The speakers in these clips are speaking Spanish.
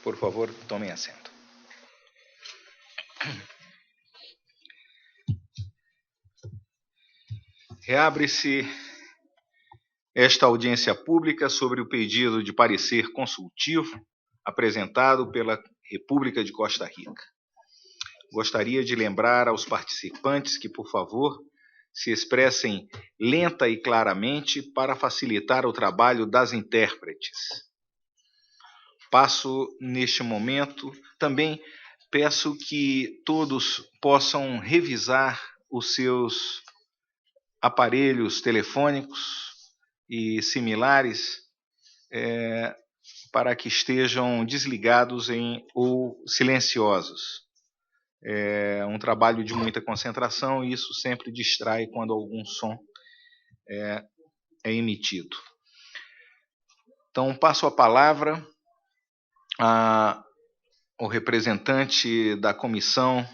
Por favor, tomem assento. Reabre-se esta audiência pública sobre o pedido de parecer consultivo apresentado pela República de Costa Rica. Gostaria de lembrar aos participantes que, por favor, se expressem lenta e claramente para facilitar o trabalho das intérpretes. Passo neste momento, também peço que todos possam revisar os seus aparelhos telefônicos e similares para que estejam desligados ou silenciosos. É um trabalho de muita concentração e isso sempre distrai quando algum som é emitido. Então, passo a palavra ao representante da Comissão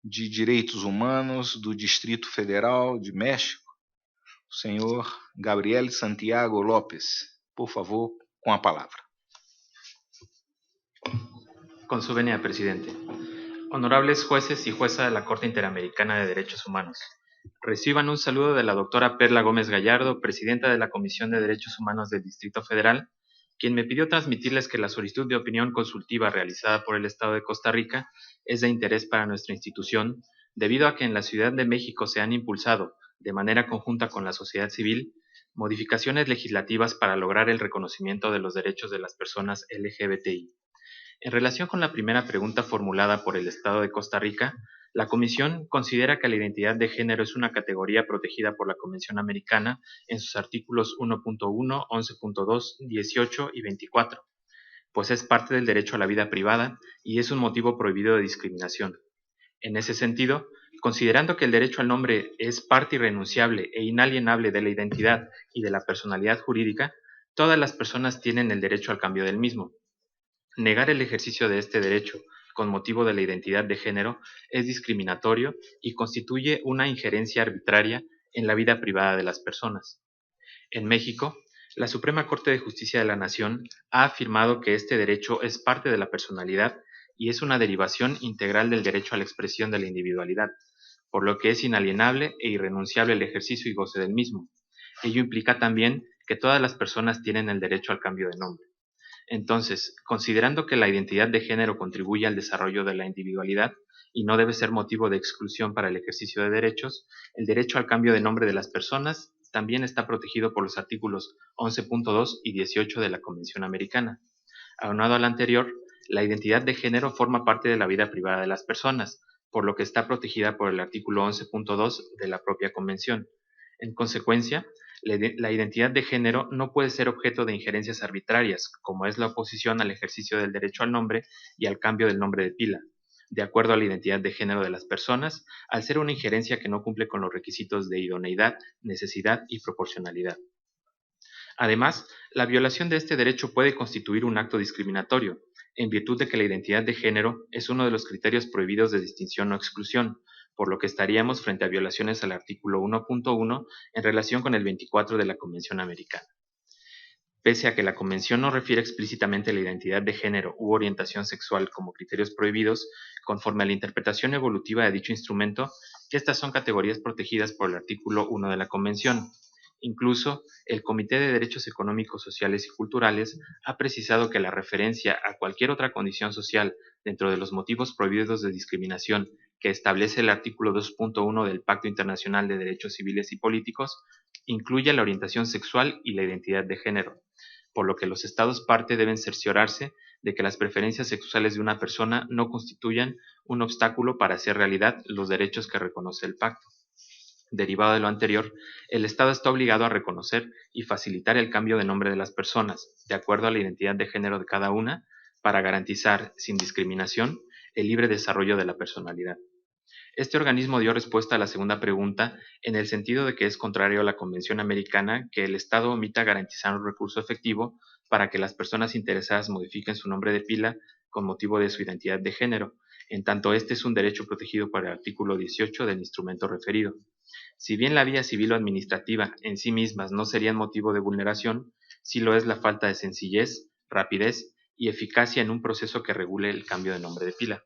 de Direitos Humanos do Distrito Federal de México, o senhor Gabriel Santiago López. Por favor, com a palavra. Con su venia, presidente. Honorables jueces y jueza de la Corte Interamericana de Derechos Humanos, reciban un saludo de la doctora Perla Gómez Gallardo, presidenta de la Comisión de Derechos Humanos del Distrito Federal, quien me pidió transmitirles que la solicitud de opinión consultiva realizada por el Estado de Costa Rica es de interés para nuestra institución, debido a que en la Ciudad de México se han impulsado, de manera conjunta con la sociedad civil, modificaciones legislativas para lograr el reconocimiento de los derechos de las personas LGBTI. En relación con la primera pregunta formulada por el Estado de Costa Rica, la Comisión considera que la identidad de género es una categoría protegida por la Convención Americana en sus artículos 1.1, 11.2, 18 y 24, pues es parte del derecho a la vida privada y es un motivo prohibido de discriminación. En ese sentido, considerando que el derecho al nombre es parte irrenunciable e inalienable de la identidad y de la personalidad jurídica, todas las personas tienen el derecho al cambio del mismo. Negar el ejercicio de este derecho con motivo de la identidad de género es discriminatorio y constituye una injerencia arbitraria en la vida privada de las personas. En México, la Suprema Corte de Justicia de la Nación ha afirmado que este derecho es parte de la personalidad y es una derivación integral del derecho a la expresión de la individualidad, por lo que es inalienable e irrenunciable el ejercicio y goce del mismo. Ello implica también que todas las personas tienen el derecho al cambio de nombre. Entonces, considerando que la identidad de género contribuye al desarrollo de la individualidad y no debe ser motivo de exclusión para el ejercicio de derechos, el derecho al cambio de nombre de las personas también está protegido por los artículos 11.2 y 18 de la Convención Americana. Aunado al anterior, la identidad de género forma parte de la vida privada de las personas, por lo que está protegida por el artículo 11.2 de la propia Convención. En consecuencia, la identidad de género no puede ser objeto de injerencias arbitrarias, como es la oposición al ejercicio del derecho al nombre y al cambio del nombre de pila, de acuerdo a la identidad de género de las personas, al ser una injerencia que no cumple con los requisitos de idoneidad, necesidad y proporcionalidad. Además, la violación de este derecho puede constituir un acto discriminatorio, en virtud de que la identidad de género es uno de los criterios prohibidos de distinción o exclusión, por lo que estaríamos frente a violaciones al artículo 1.1 en relación con el 24 de la Convención Americana. Pese a que la Convención no refiere explícitamente la identidad de género u orientación sexual como criterios prohibidos, conforme a la interpretación evolutiva de dicho instrumento, estas son categorías protegidas por el artículo 1 de la Convención. Incluso, el Comité de Derechos Económicos, Sociales y Culturales ha precisado que la referencia a cualquier otra condición social dentro de los motivos prohibidos de discriminación que establece el artículo 2.1 del Pacto Internacional de Derechos Civiles y Políticos incluye la orientación sexual y la identidad de género, por lo que los Estados parte deben cerciorarse de que las preferencias sexuales de una persona no constituyan un obstáculo para hacer realidad los derechos que reconoce el pacto. Derivado de lo anterior, el Estado está obligado a reconocer y facilitar el cambio de nombre de las personas, de acuerdo a la identidad de género de cada una, para garantizar, sin discriminación, el libre desarrollo de la personalidad. Este organismo dio respuesta a la segunda pregunta en el sentido de que es contrario a la Convención Americana que el Estado omita garantizar un recurso efectivo para que las personas interesadas modifiquen su nombre de pila con motivo de su identidad de género, en tanto este es un derecho protegido por el artículo 18 del instrumento referido. Si bien la vía civil o administrativa en sí mismas no serían motivo de vulneración, sí lo es la falta de sencillez, rapidez y eficacia en un proceso que regule el cambio de nombre de pila.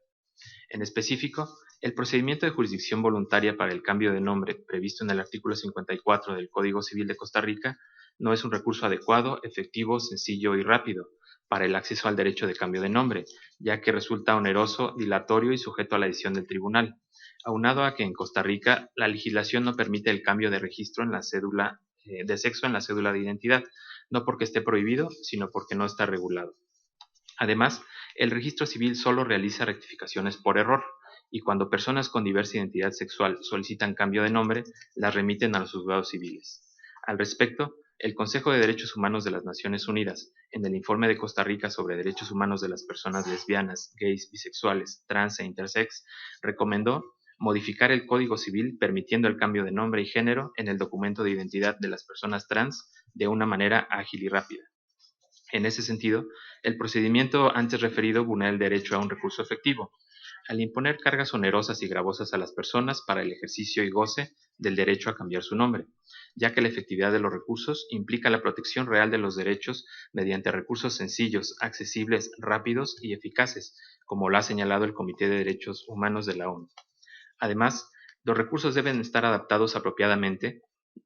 En específico, el procedimiento de jurisdicción voluntaria para el cambio de nombre previsto en el artículo 54 del Código Civil de Costa Rica no es un recurso adecuado, efectivo, sencillo y rápido para el acceso al derecho de cambio de nombre, ya que resulta oneroso, dilatorio y sujeto a la decisión del tribunal, aunado a que en Costa Rica la legislación no permite el cambio de registro en la cédula de sexo en la cédula de identidad, no porque esté prohibido, sino porque no está regulado. Además, el registro civil solo realiza rectificaciones por error, y cuando personas con diversa identidad sexual solicitan cambio de nombre, las remiten a los juzgados civiles. Al respecto, el Consejo de Derechos Humanos de las Naciones Unidas, en el informe de Costa Rica sobre derechos humanos de las personas lesbianas, gays, bisexuales, trans e intersex, recomendó modificar el Código Civil permitiendo el cambio de nombre y género en el documento de identidad de las personas trans de una manera ágil y rápida. En ese sentido, el procedimiento antes referido vulnera el derecho a un recurso efectivo, al imponer cargas onerosas y gravosas a las personas para el ejercicio y goce del derecho a cambiar su nombre, ya que la efectividad de los recursos implica la protección real de los derechos mediante recursos sencillos, accesibles, rápidos y eficaces, como lo ha señalado el Comité de Derechos Humanos de la ONU. Además, los recursos deben estar adaptados apropiadamente,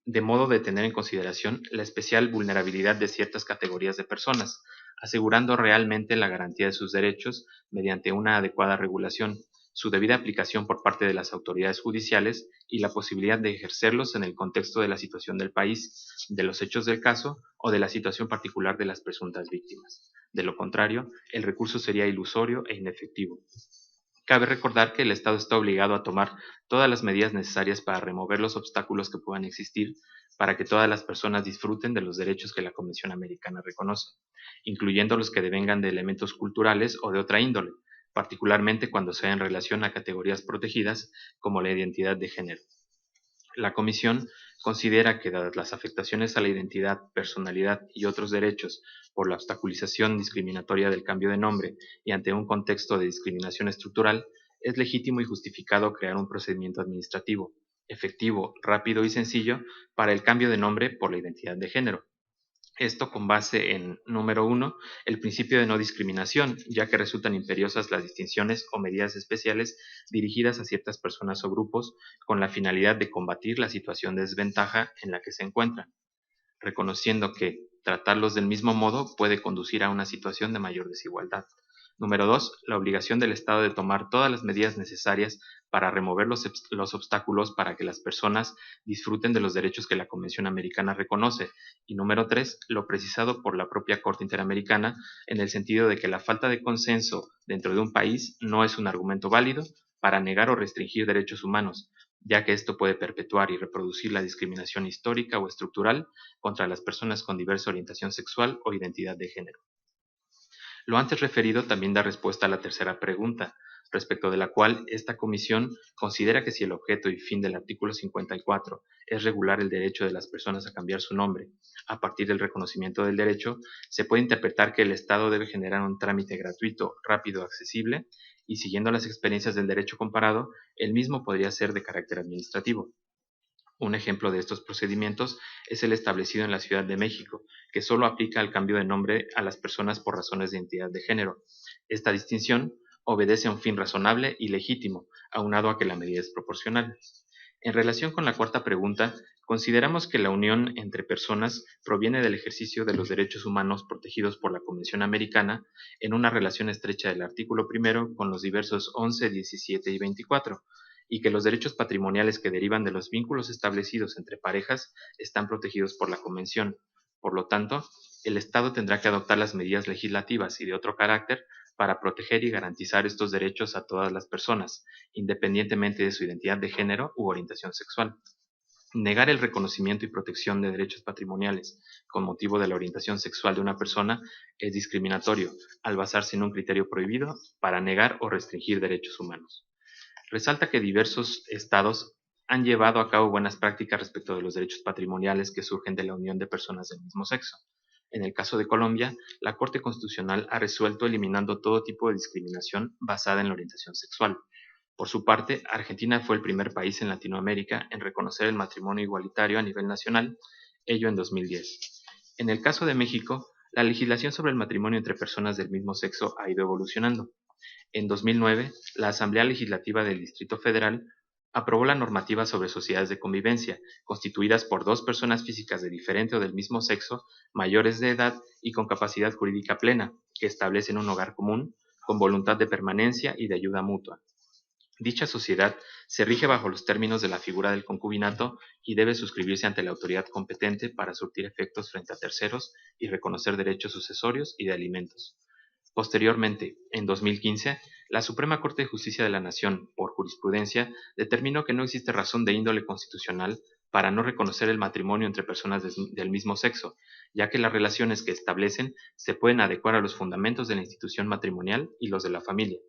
de modo de tener en consideración la especial vulnerabilidad de ciertas categorías de personas, asegurando realmente la garantía de sus derechos mediante una adecuada regulación, su debida aplicación por parte de las autoridades judiciales y la posibilidad de ejercerlos en el contexto de la situación del país, de los hechos del caso o de la situación particular de las presuntas víctimas. De lo contrario, el recurso sería ilusorio e inefectivo. Cabe recordar que el Estado está obligado a tomar todas las medidas necesarias para remover los obstáculos que puedan existir para que todas las personas disfruten de los derechos que la Convención Americana reconoce, incluyendo los que devengan de elementos culturales o de otra índole, particularmente cuando sea en relación a categorías protegidas como la identidad de género. La Comisión considera que, dadas las afectaciones a la identidad, personalidad y otros derechos por la obstaculización discriminatoria del cambio de nombre y ante un contexto de discriminación estructural, es legítimo y justificado crear un procedimiento administrativo, efectivo, rápido y sencillo para el cambio de nombre por la identidad de género. Esto con base en, número 1, el principio de no discriminación, ya que resultan imperiosas las distinciones o medidas especiales dirigidas a ciertas personas o grupos con la finalidad de combatir la situación de desventaja en la que se encuentran, reconociendo que tratarlos del mismo modo puede conducir a una situación de mayor desigualdad. Número 2, la obligación del Estado de tomar todas las medidas necesarias para remover los obstáculos para que las personas disfruten de los derechos que la Convención Americana reconoce. Y número 3, lo precisado por la propia Corte Interamericana en el sentido de que la falta de consenso dentro de un país no es un argumento válido para negar o restringir derechos humanos, ya que esto puede perpetuar y reproducir la discriminación histórica o estructural contra las personas con diversa orientación sexual o identidad de género. Lo antes referido también da respuesta a la tercera pregunta, respecto de la cual esta comisión considera que si el objeto y fin del artículo 54 es regular el derecho de las personas a cambiar su nombre a partir del reconocimiento del derecho, se puede interpretar que el Estado debe generar un trámite gratuito, rápido, accesible, y siguiendo las experiencias del derecho comparado, el mismo podría ser de carácter administrativo. Un ejemplo de estos procedimientos es el establecido en la Ciudad de México, que solo aplica al cambio de nombre a las personas por razones de identidad de género. Esta distinción obedece a un fin razonable y legítimo, aunado a que la medida es proporcional. En relación con la cuarta pregunta, consideramos que la unión entre personas proviene del ejercicio de los derechos humanos protegidos por la Convención Americana en una relación estrecha del artículo primero con los diversos 11, 17 y 24, y que los derechos patrimoniales que derivan de los vínculos establecidos entre parejas están protegidos por la Convención. Por lo tanto, el Estado tendrá que adoptar las medidas legislativas y de otro carácter para proteger y garantizar estos derechos a todas las personas, independientemente de su identidad de género u orientación sexual. Negar el reconocimiento y protección de derechos patrimoniales con motivo de la orientación sexual de una persona es discriminatorio, al basarse en un criterio prohibido para negar o restringir derechos humanos. Resalta que diversos estados han llevado a cabo buenas prácticas respecto de los derechos patrimoniales que surgen de la unión de personas del mismo sexo. En el caso de Colombia, la Corte Constitucional ha resuelto eliminando todo tipo de discriminación basada en la orientación sexual. Por su parte, Argentina fue el primer país en Latinoamérica en reconocer el matrimonio igualitario a nivel nacional, ello en 2010. En el caso de México, La legislación sobre el matrimonio entre personas del mismo sexo ha ido evolucionando. En 2009, la Asamblea Legislativa del Distrito Federal aprobó la normativa sobre sociedades de convivencia, constituidas por dos personas físicas de diferente o del mismo sexo, mayores de edad y con capacidad jurídica plena, que establecen un hogar común, con voluntad de permanencia y de ayuda mutua. Dicha sociedad se rige bajo los términos de la figura del concubinato y debe suscribirse ante la autoridad competente para surtir efectos frente a terceros y reconocer derechos sucesorios y de alimentos. Posteriormente, en 2015, la Suprema Corte de Justicia de la Nación, por jurisprudencia, determinó que no existe razón de índole constitucional para no reconocer el matrimonio entre personas del mismo sexo, ya que las relaciones que establecen se pueden adecuar a los fundamentos de la institución matrimonial y los de la familia.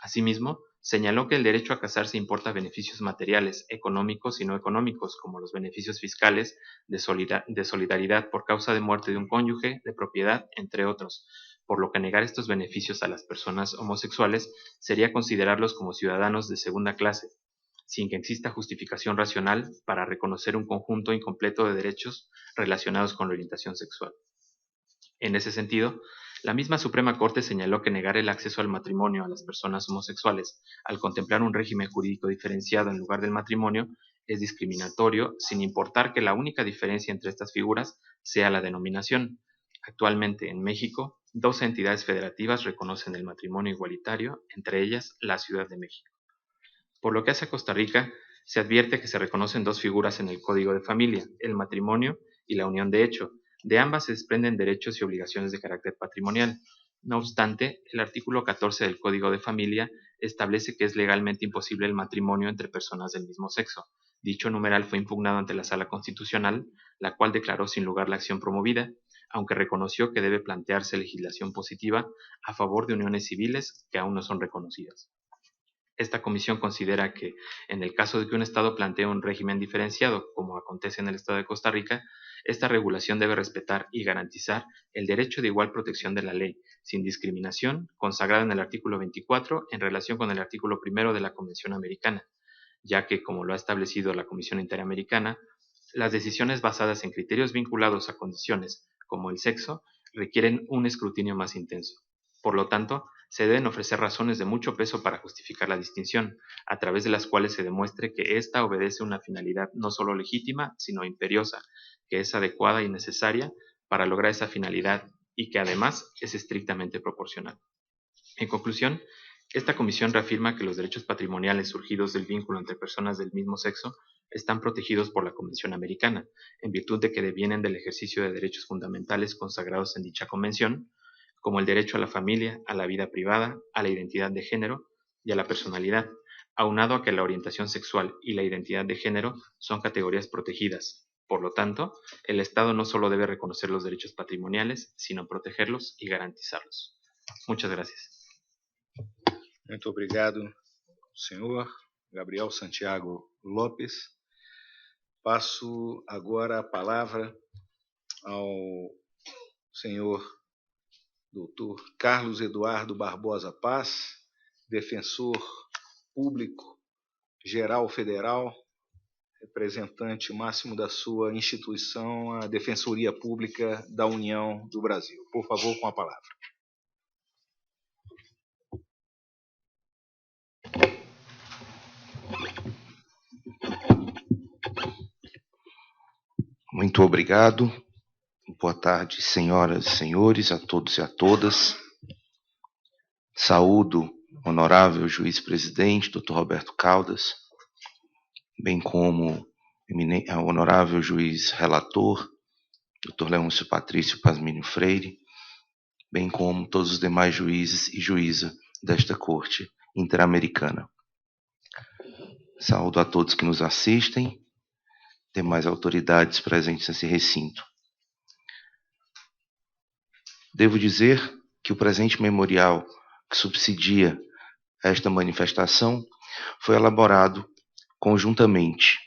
Asimismo, señaló que el derecho a casarse importa beneficios materiales, económicos y no económicos, como los beneficios fiscales, de solidaridad por causa de muerte de un cónyuge, de propiedad, entre otros, por lo que negar estos beneficios a las personas homosexuales sería considerarlos como ciudadanos de segunda clase, sin que exista justificación racional para reconocer un conjunto incompleto de derechos relacionados con la orientación sexual. En ese sentido, la misma Suprema Corte señaló que negar el acceso al matrimonio a las personas homosexuales, al contemplar un régimen jurídico diferenciado en lugar del matrimonio, es discriminatorio, sin importar que la única diferencia entre estas figuras sea la denominación. Actualmente, en México, 12 entidades federativas reconocen el matrimonio igualitario, entre ellas la Ciudad de México. Por lo que hace a Costa Rica, se advierte que se reconocen dos figuras en el Código de Familia, el matrimonio y la unión de hecho. De ambas se desprenden derechos y obligaciones de carácter patrimonial. No obstante, el artículo 14 del Código de Familia establece que es legalmente imposible el matrimonio entre personas del mismo sexo. Dicho numeral fue impugnado ante la Sala Constitucional, la cual declaró sin lugar la acción promovida, aunque reconoció que debe plantearse legislación positiva a favor de uniones civiles que aún no son reconocidas. Esta comisión considera que, en el caso de que un Estado plantee un régimen diferenciado, como acontece en el Estado de Costa Rica, esta regulación debe respetar y garantizar el derecho de igual protección de la ley, sin discriminación, consagrado en el artículo 24 en relación con el artículo 1 de la Convención Americana, ya que, como lo ha establecido la Comisión Interamericana, las decisiones basadas en criterios vinculados a condiciones como el sexo requieren un escrutinio más intenso. Por lo tanto, se deben ofrecer razones de mucho peso para justificar la distinción, a través de las cuales se demuestre que ésta obedece una finalidad no solo legítima, sino imperiosa, que es adecuada y necesaria para lograr esa finalidad y que además es estrictamente proporcional. En conclusión, esta comisión reafirma que los derechos patrimoniales surgidos del vínculo entre personas del mismo sexo están protegidos por la Convención Americana, en virtud de que devienen del ejercicio de derechos fundamentales consagrados en dicha convención, como el derecho a la familia, a la vida privada, a la identidad de género y a la personalidad, aunado a que la orientación sexual y la identidad de género son categorías protegidas. Por lo tanto, el Estado no solo debe reconocer los derechos patrimoniales, sino protegerlos y garantizarlos. Muchas gracias. Muito obrigado, senhor Gabriel Santiago Lopes. Passo agora a palavra ao senhor Dr. Carlos Eduardo Barbosa Paz, defensor público geral federal, representante máximo da sua instituição, a Defensoria Pública da União do Brasil. Por favor, com a palavra. Muito obrigado. Boa tarde, senhoras e senhores, a todos e a todas. Saúdo o honorável juiz-presidente, Dr. Roberto Caldas, bem como o honorável juiz-relator, Dr. Leôncio Patrício Pasmínio Freire, bem como todos os demais juízes e juíza desta Corte Interamericana. Saúdo a todos que nos assistem, demais autoridades presentes nesse recinto. Devo dizer que o presente memorial que subsidia esta manifestação foi elaborado conjuntamente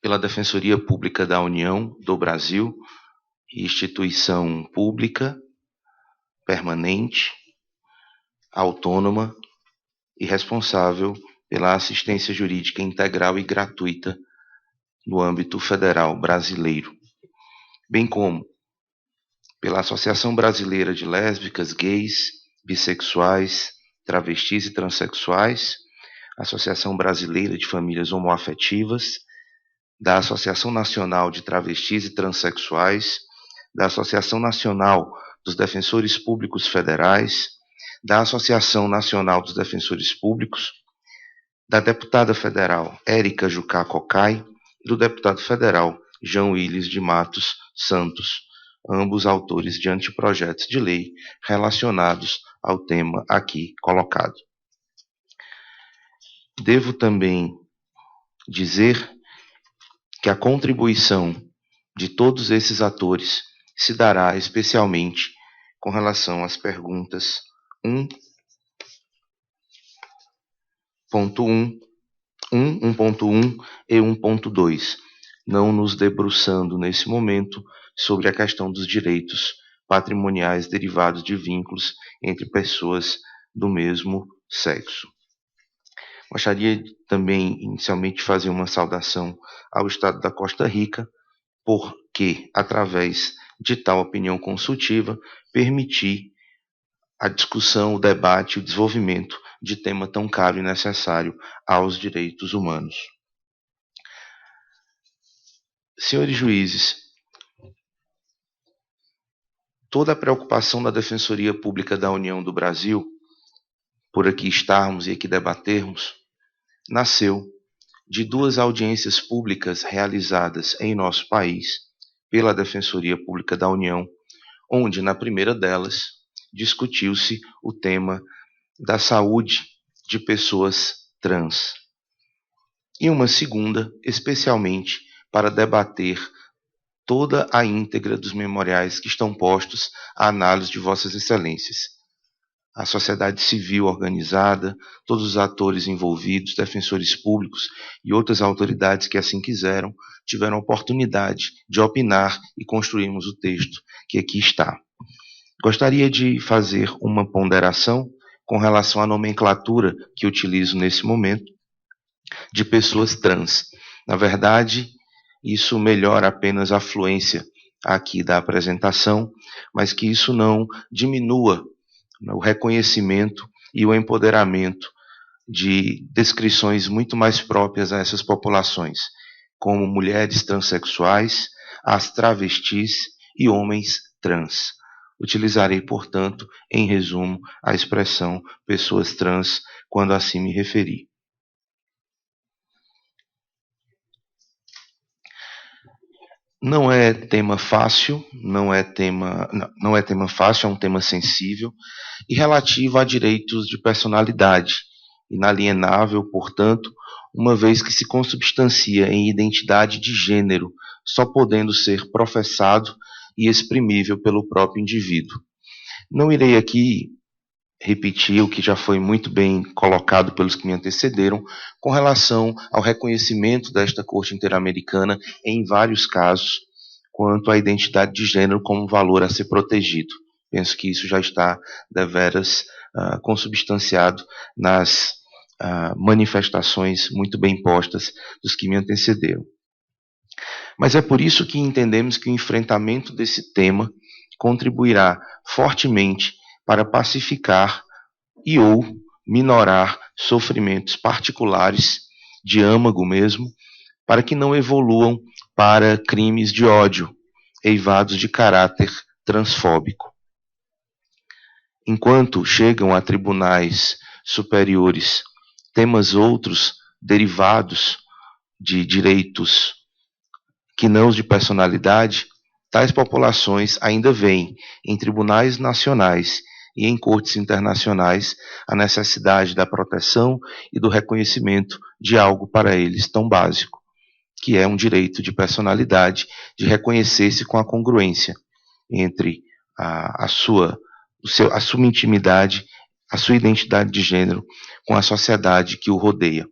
pela Defensoria Pública da União do Brasil, instituição pública, permanente, autônoma e responsável pela assistência jurídica integral e gratuita no âmbito federal brasileiro, bem como pela Associação Brasileira de Lésbicas, Gays, Bissexuais, Travestis e Transsexuais, Associação Brasileira de Famílias Homoafetivas, da Associação Nacional de Travestis e Transsexuais, da Associação Nacional dos Defensores Públicos Federais, da Associação Nacional dos Defensores Públicos, da deputada federal Érica Jucá Cocai e do deputado federal João Willis de Matos Santos, ambos autores de anteprojetos de lei relacionados ao tema aqui colocado. Devo também dizer que a contribuição de todos esses atores se dará especialmente com relação às perguntas 1.1 e 1.2, não nos debruçando nesse momento sobre a questão dos direitos patrimoniais derivados de vínculos entre pessoas do mesmo sexo. Gostaria também, inicialmente, de fazer uma saudação ao Estado da Costa Rica, porque, através de tal opinião consultiva, permitir a discussão, o debate, o desenvolvimento de tema tão caro e necessário aos direitos humanos. Senhores juízes, toda a preocupação da Defensoria Pública da União do Brasil, por aqui estarmos e aqui debatermos, nasceu de duas audiências públicas realizadas em nosso país pela Defensoria Pública da União, onde, na primeira delas, discutiu-se o tema da saúde de pessoas trans. E uma segunda, especialmente, para debater toda a íntegra dos memoriais que estão postos à análise de Vossas Excelências. A sociedade civil organizada, todos os atores envolvidos, defensores públicos e outras autoridades que assim quiseram, tiveram a oportunidade de opinar e construirmos o texto que aqui está. Gostaria de fazer uma ponderação com relação à nomenclatura que utilizo nesse momento de pessoas trans. Na verdade, isso melhora apenas a fluência aqui da apresentação, mas que isso não diminua o reconhecimento e o empoderamento de descrições muito mais próprias a essas populações, como mulheres transexuais, as travestis e homens trans. Utilizarei, portanto, em resumo, a expressão pessoas trans quando assim me referir. Não é tema fácil, não é tema fácil, é um tema sensível e relativo a direitos de personalidade, inalienável, portanto, uma vez que se consubstancia em identidade de gênero, só podendo ser professado e exprimível pelo próprio indivíduo. Não irei aqui repetir o que já foi muito bem colocado pelos que me antecederam com relação ao reconhecimento desta Corte Interamericana em vários casos quanto à identidade de gênero como valor a ser protegido. Penso que isso já está deveras consubstanciado nas manifestações muito bem postas dos que me antecederam. Mas é por isso que entendemos que o enfrentamento desse tema contribuirá fortemente para pacificar e ou minorar sofrimentos particulares, de âmago mesmo, para que não evoluam para crimes de ódio, eivados de caráter transfóbico. Enquanto chegam a tribunais superiores temas outros derivados de direitos que não os de personalidade, tais populações ainda veem em tribunais nacionais e em cortes internacionais a necessidade da proteção e do reconhecimento de algo para eles tão básico, que é um direito de personalidade, de reconhecer-se com a congruência entre a sua intimidade, a sua identidade de gênero com a sociedade que o rodeia.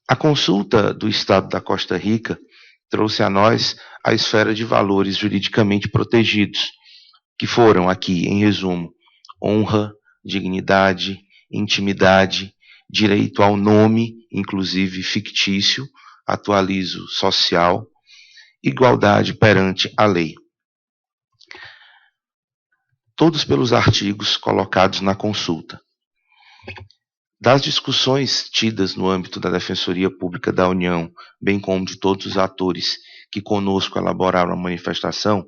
A consulta do Estado da Costa Rica trouxe a nós a esfera de valores juridicamente protegidos, que foram aqui, em resumo, honra, dignidade, intimidade, direito ao nome, inclusive fictício, atualizo social, igualdade perante a lei. todos pelos artigos colocados na consulta. Das discussões tidas no âmbito da Defensoria Pública da União, bem como de todos os atores que conosco elaboraram a manifestação,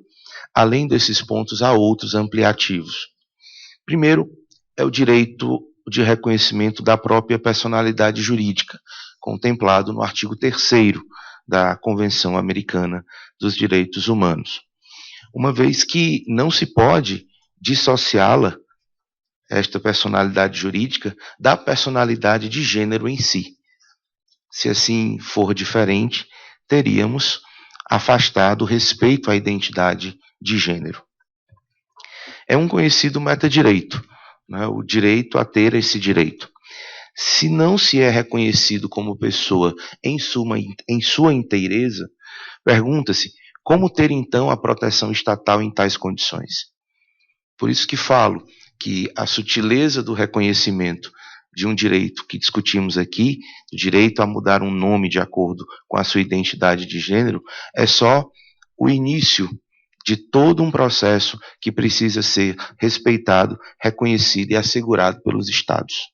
além desses pontos, há outros ampliativos. Primeiro, é o direito de reconhecimento da própria personalidade jurídica, contemplado no artigo 3º da Convenção Americana dos Direitos Humanos. Uma vez que não se pode dissociá-la, esta personalidade jurídica, da personalidade de gênero em si. Se assim for diferente, teríamos afastado o respeito à identidade de gênero. É um conhecido metadireito, né, o direito a ter esse direito. Se não se é reconhecido como pessoa em sua inteireza, pergunta-se como ter então a proteção estatal em tais condições. Por isso que falo que a sutileza do reconhecimento de um direito que discutimos aqui, o direito a mudar um nome de acordo com a sua identidade de gênero, é só o início de todo um processo que precisa ser respeitado, reconhecido e assegurado pelos Estados.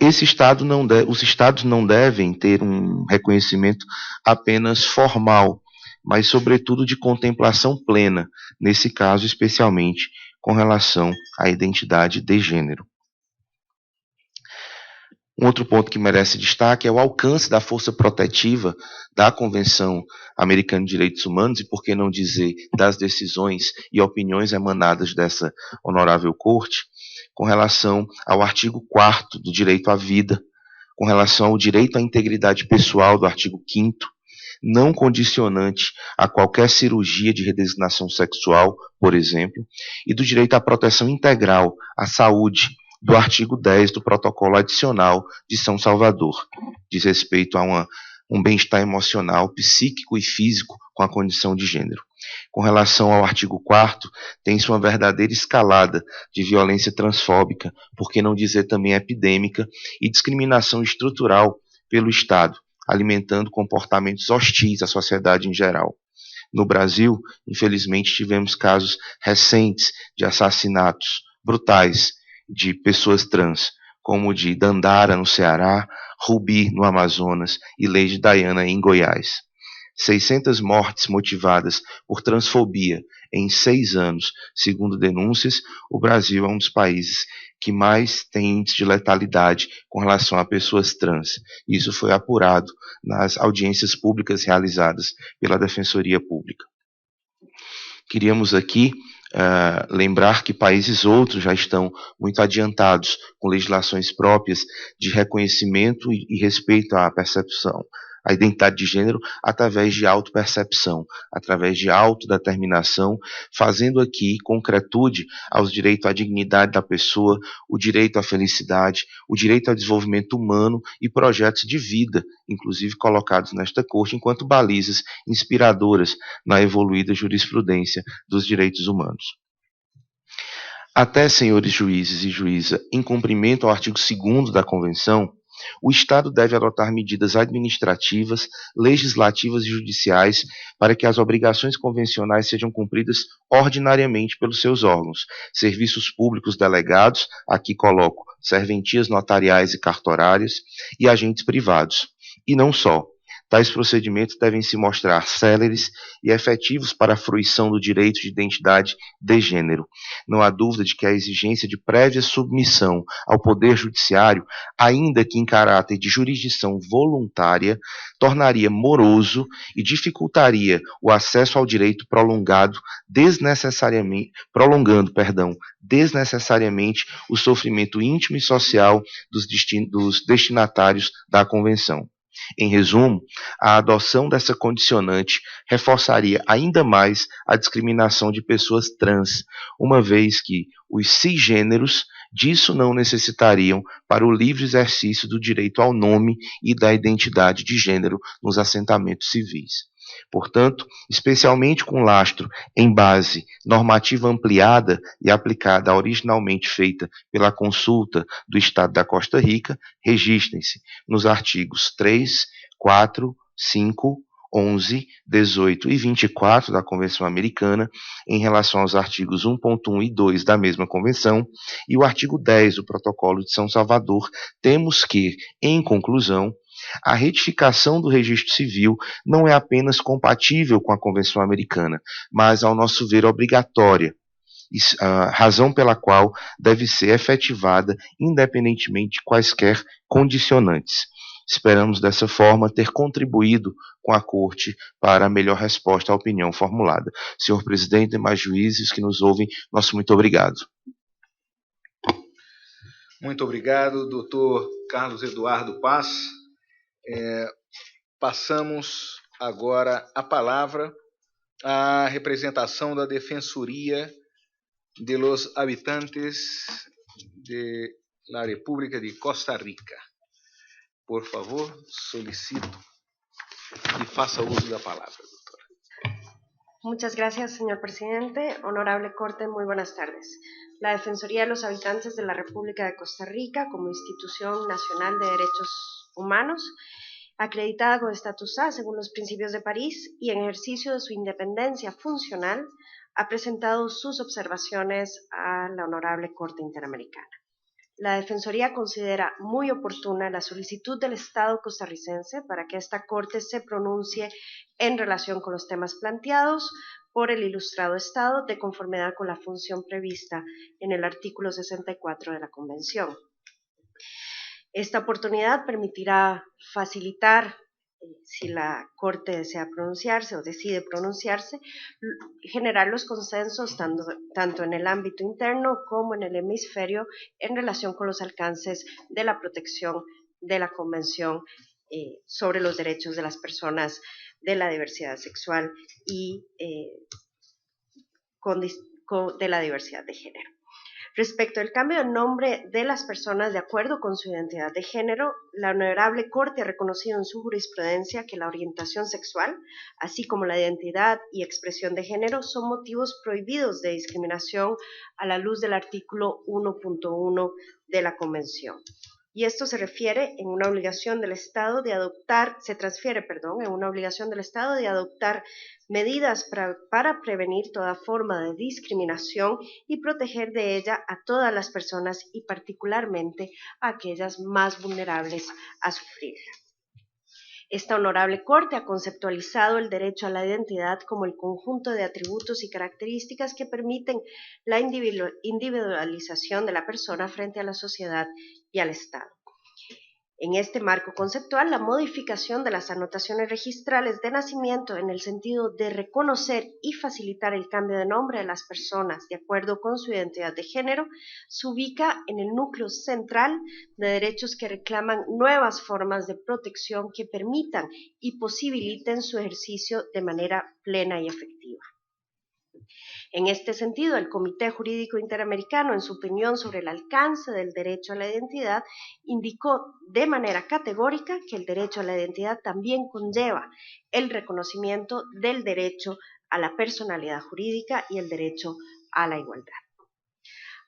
Os Estados não devem ter um reconhecimento apenas formal, mas, sobretudo, de contemplação plena, nesse caso, especialmente, com relação à identidade de gênero. Um outro ponto que merece destaque é o alcance da força protetiva da Convenção Americana de Direitos Humanos e, por que não dizer, das decisões e opiniões emanadas dessa honorável Corte, com relação ao artigo 4º do direito à vida, com relação ao direito à integridade pessoal do artigo 5º, não condicionante a qualquer cirurgia de redesignação sexual, por exemplo, e do direito à proteção integral à saúde, do artigo 10 do Protocolo Adicional de São Salvador, diz respeito a um bem-estar emocional, psíquico e físico com a condição de gênero. Com relação ao artigo 4º, tem-se uma verdadeira escalada de violência transfóbica, por que não dizer também epidêmica, e discriminação estrutural pelo Estado, alimentando comportamentos hostis à sociedade em geral. No Brasil, infelizmente, tivemos casos recentes de assassinatos brutais de pessoas trans, como o de Dandara, no Ceará, Rubi, no Amazonas, e Lady Diana, em Goiás. 600 mortes motivadas por transfobia em 6 anos, segundo denúncias, o Brasil é um dos países que mais tem índice de letalidade com relação a pessoas trans. Isso foi apurado nas audiências públicas realizadas pela Defensoria Pública. Queríamos aqui lembrar que países outros já estão muito adiantados com legislações próprias de reconhecimento e respeito à percepção, à identidade de gênero, através de autopercepção, através de autodeterminação, fazendo aqui concretude aos direitos à dignidade da pessoa, o direito à felicidade, o direito ao desenvolvimento humano e projetos de vida, inclusive colocados nesta Corte enquanto balizas inspiradoras na evoluída jurisprudência dos direitos humanos. Até, senhores juízes e juíza, em cumprimento ao artigo 2º da Convenção, o Estado deve adotar medidas administrativas, legislativas e judiciais para que as obrigações convencionais sejam cumpridas ordinariamente pelos seus órgãos, serviços públicos delegados, aqui coloco serventias notariais e cartorárias, e agentes privados. E não só. Tais procedimentos devem se mostrar céleres e efetivos para a fruição do direito de identidade de gênero. Não há dúvida de que a exigência de prévia submissão ao Poder Judiciário, ainda que em caráter de jurisdição voluntária, tornaria moroso e dificultaria o acesso ao direito prolongando desnecessariamente o sofrimento íntimo e social dos destinatários da Convenção. Em resumo, a adoção dessa condicionante reforçaria ainda mais a discriminação de pessoas trans, uma vez que os cisgêneros disso não necessitariam para o livre exercício do direito ao nome e da identidade de gênero nos assentamentos civis. Portanto, especialmente com lastro em base normativa ampliada e aplicada originalmente feita pela consulta do Estado da Costa Rica, registrem-se nos artigos 3, 4, 5, 11, 18 e 24 da Convenção Americana, em relação aos artigos 1.1 e 2 da mesma Convenção, e o artigo 10 do Protocolo de São Salvador, temos que, em conclusão, a retificação do registro civil não é apenas compatível com a Convenção Americana, mas, ao nosso ver, obrigatória, razão pela qual deve ser efetivada independentemente de quaisquer condicionantes. Esperamos, dessa forma, ter contribuído com a Corte para a melhor resposta à opinião formulada. Senhor presidente, demais juízes que nos ouvem, nosso muito obrigado. Muito obrigado, doutor Carlos Eduardo Paz. Passamos agora a palavra à representação da Defensoria de los Habitantes de la República de Costa Rica. Por favor, solicito que faça uso da palavra, doctora. Muchas gracias, señor presidente. Honorable Corte, muy buenas tardes. La Defensoría de los Habitantes de la República de Costa Rica, como institución nacional de derechos humanos, acreditada con estatus A según los principios de París y en ejercicio de su independencia funcional, ha presentado sus observaciones a la Honorable Corte Interamericana. La Defensoría considera muy oportuna la solicitud del Estado costarricense para que esta Corte se pronuncie en relación con los temas planteados por el ilustrado Estado de conformidad con la función prevista en el artículo 64 de la Convención. Esta oportunidad permitirá facilitar, si la Corte desea pronunciarse o decide pronunciarse, generar los consensos tanto en el ámbito interno como en el hemisferio en relación con los alcances de la protección de la Convención sobre los derechos de las personas de la diversidad sexual y de la diversidad de género. Respecto al cambio de nombre de las personas de acuerdo con su identidad de género, la Honorable Corte ha reconocido en su jurisprudencia que la orientación sexual, así como la identidad y expresión de género, son motivos prohibidos de discriminación a la luz del artículo 1.1 de la Convención. Y esto se transfiere en una obligación del Estado de adoptar medidas para prevenir toda forma de discriminación y proteger de ella a todas las personas y particularmente a aquellas más vulnerables a sufrirla. Esta Honorable Corte ha conceptualizado el derecho a la identidad como el conjunto de atributos y características que permiten la individualización de la persona frente a la sociedad y al Estado. En este marco conceptual, la modificación de las anotaciones registrales de nacimiento en el sentido de reconocer y facilitar el cambio de nombre de las personas de acuerdo con su identidad de género se ubica en el núcleo central de derechos que reclaman nuevas formas de protección que permitan y posibiliten su ejercicio de manera plena y efectiva. En este sentido, el Comité Jurídico Interamericano, en su opinión sobre el alcance del derecho a la identidad, indicó de manera categórica que el derecho a la identidad también conlleva el reconocimiento del derecho a la personalidad jurídica y el derecho a la igualdad.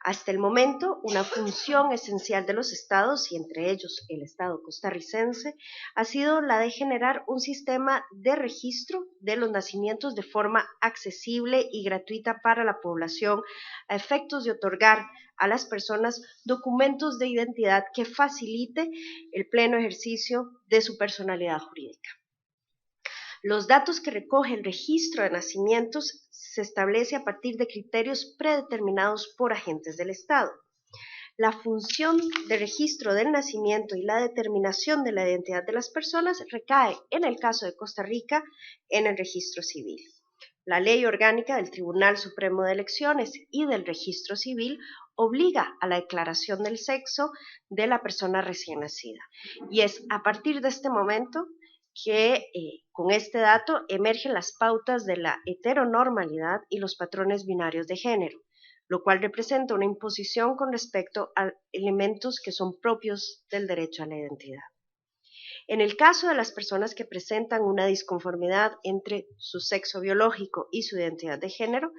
Hasta el momento, una función esencial de los estados, y entre ellos el Estado costarricense, ha sido la de generar un sistema de registro de los nacimientos de forma accesible y gratuita para la población, a efectos de otorgar a las personas documentos de identidad que facilite el pleno ejercicio de su personalidad jurídica. Los datos que recoge el registro de nacimientos se establece a partir de criterios predeterminados por agentes del Estado. La función de registro del nacimiento y la determinación de la identidad de las personas recae, en el caso de Costa Rica, en el registro civil. La Ley Orgánica del Tribunal Supremo de Elecciones y del Registro Civil obliga a la declaración del sexo de la persona recién nacida. Y es a partir de este momento que con este dato emergen las pautas de la heteronormalidad y los patrones binarios de género, lo cual representa una imposición con respecto a elementos que son propios del derecho a la identidad. En el caso de las personas que presentan una disconformidad entre su sexo biológico y su identidad de género,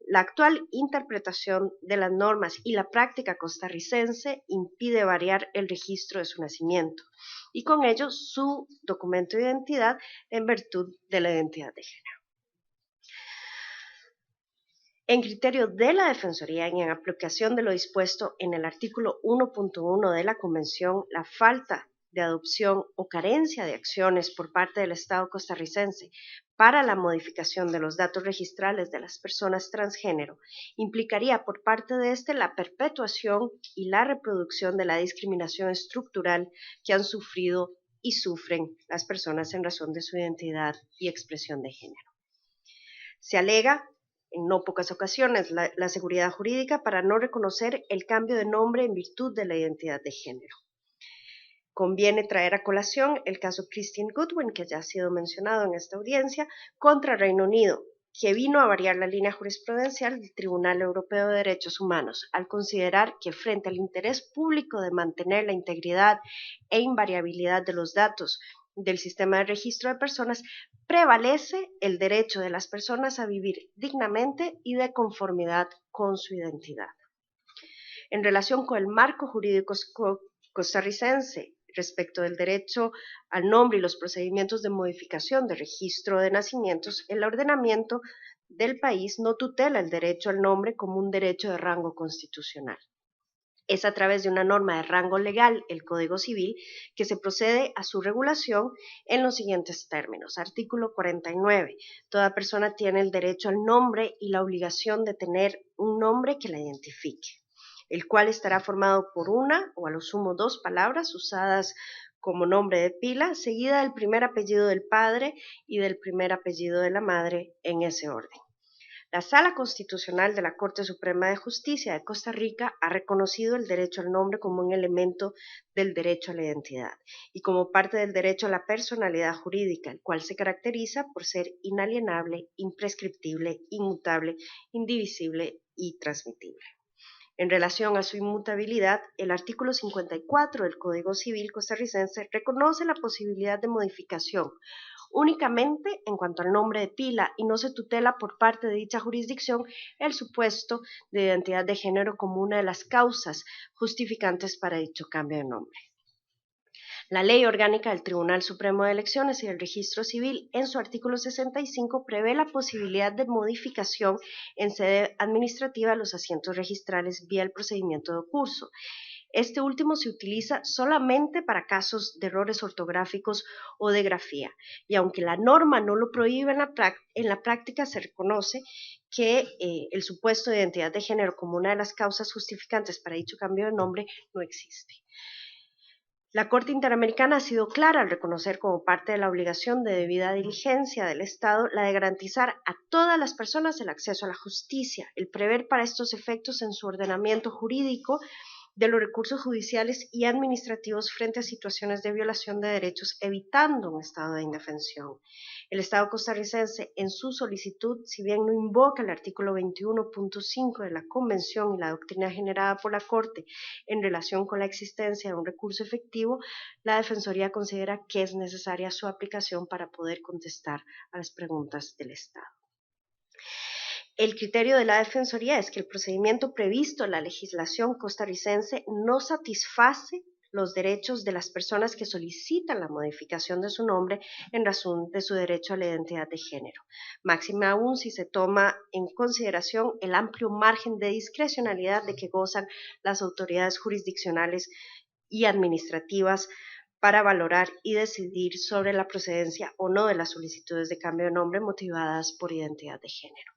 La actual interpretación de las normas y la práctica costarricense impide variar el registro de su nacimiento y con ello su documento de identidad en virtud de la identidad de género. En criterio de la Defensoría y en aplicación de lo dispuesto en el artículo 1.1 de la Convención, la falta de adopción o carencia de acciones por parte del Estado costarricense para la modificación de los datos registrales de las personas transgénero implicaría por parte de éste la perpetuación y la reproducción de la discriminación estructural que han sufrido y sufren las personas en razón de su identidad y expresión de género. Se alega en no pocas ocasiones la seguridad jurídica para no reconocer el cambio de nombre en virtud de la identidad de género. Conviene traer a colación el caso Christine Goodwin, que ya ha sido mencionado en esta audiencia, contra Reino Unido, que vino a variar la línea jurisprudencial del Tribunal Europeo de Derechos Humanos, al considerar que frente al interés público de mantener la integridad e invariabilidad de los datos del sistema de registro de personas, prevalece el derecho de las personas a vivir dignamente y de conformidad con su identidad. En relación con el marco jurídico costarricense respecto del derecho al nombre y los procedimientos de modificación de registro de nacimientos, el ordenamiento del país no tutela el derecho al nombre como un derecho de rango constitucional. Es a través de una norma de rango legal, el Código Civil, que se procede a su regulación en los siguientes términos. Artículo 49. Toda persona tiene el derecho al nombre y la obligación de tener un nombre que la identifique, el cual estará formado por una o a lo sumo dos palabras usadas como nombre de pila, seguida del primer apellido del padre y del primer apellido de la madre en ese orden. La Sala Constitucional de la Corte Suprema de Justicia de Costa Rica ha reconocido el derecho al nombre como un elemento del derecho a la identidad y como parte del derecho a la personalidad jurídica, el cual se caracteriza por ser inalienable, imprescriptible, inmutable, indivisible y transmitible. En relación a su inmutabilidad, el artículo 54 del Código Civil costarricense reconoce la posibilidad de modificación únicamente en cuanto al nombre de pila y no se tutela por parte de dicha jurisdicción el supuesto de identidad de género como una de las causas justificantes para dicho cambio de nombre. La Ley Orgánica del Tribunal Supremo de Elecciones y del Registro Civil, en su artículo 65, prevé la posibilidad de modificación en sede administrativa de los asientos registrales vía el procedimiento de curso. Este último se utiliza solamente para casos de errores ortográficos o de grafía, y aunque la norma no lo prohíbe en la práctica se reconoce que el supuesto de identidad de género como una de las causas justificantes para dicho cambio de nombre no existe. La Corte Interamericana ha sido clara al reconocer como parte de la obligación de debida diligencia del Estado la de garantizar a todas las personas el acceso a la justicia, el prever para estos efectos en su ordenamiento jurídico de los recursos judiciales y administrativos frente a situaciones de violación de derechos, evitando un estado de indefensión. El Estado costarricense, en su solicitud, si bien no invoca el artículo 21.5 de la Convención y la doctrina generada por la Corte en relación con la existencia de un recurso efectivo, la Defensoría considera que es necesaria su aplicación para poder contestar a las preguntas del Estado. El criterio de la Defensoría es que el procedimiento previsto en la legislación costarricense no satisface los derechos de las personas que solicitan la modificación de su nombre en razón de su derecho a la identidad de género, máxime aún si se toma en consideración el amplio margen de discrecionalidad de que gozan las autoridades jurisdiccionales y administrativas para valorar y decidir sobre la procedencia o no de las solicitudes de cambio de nombre motivadas por identidad de género.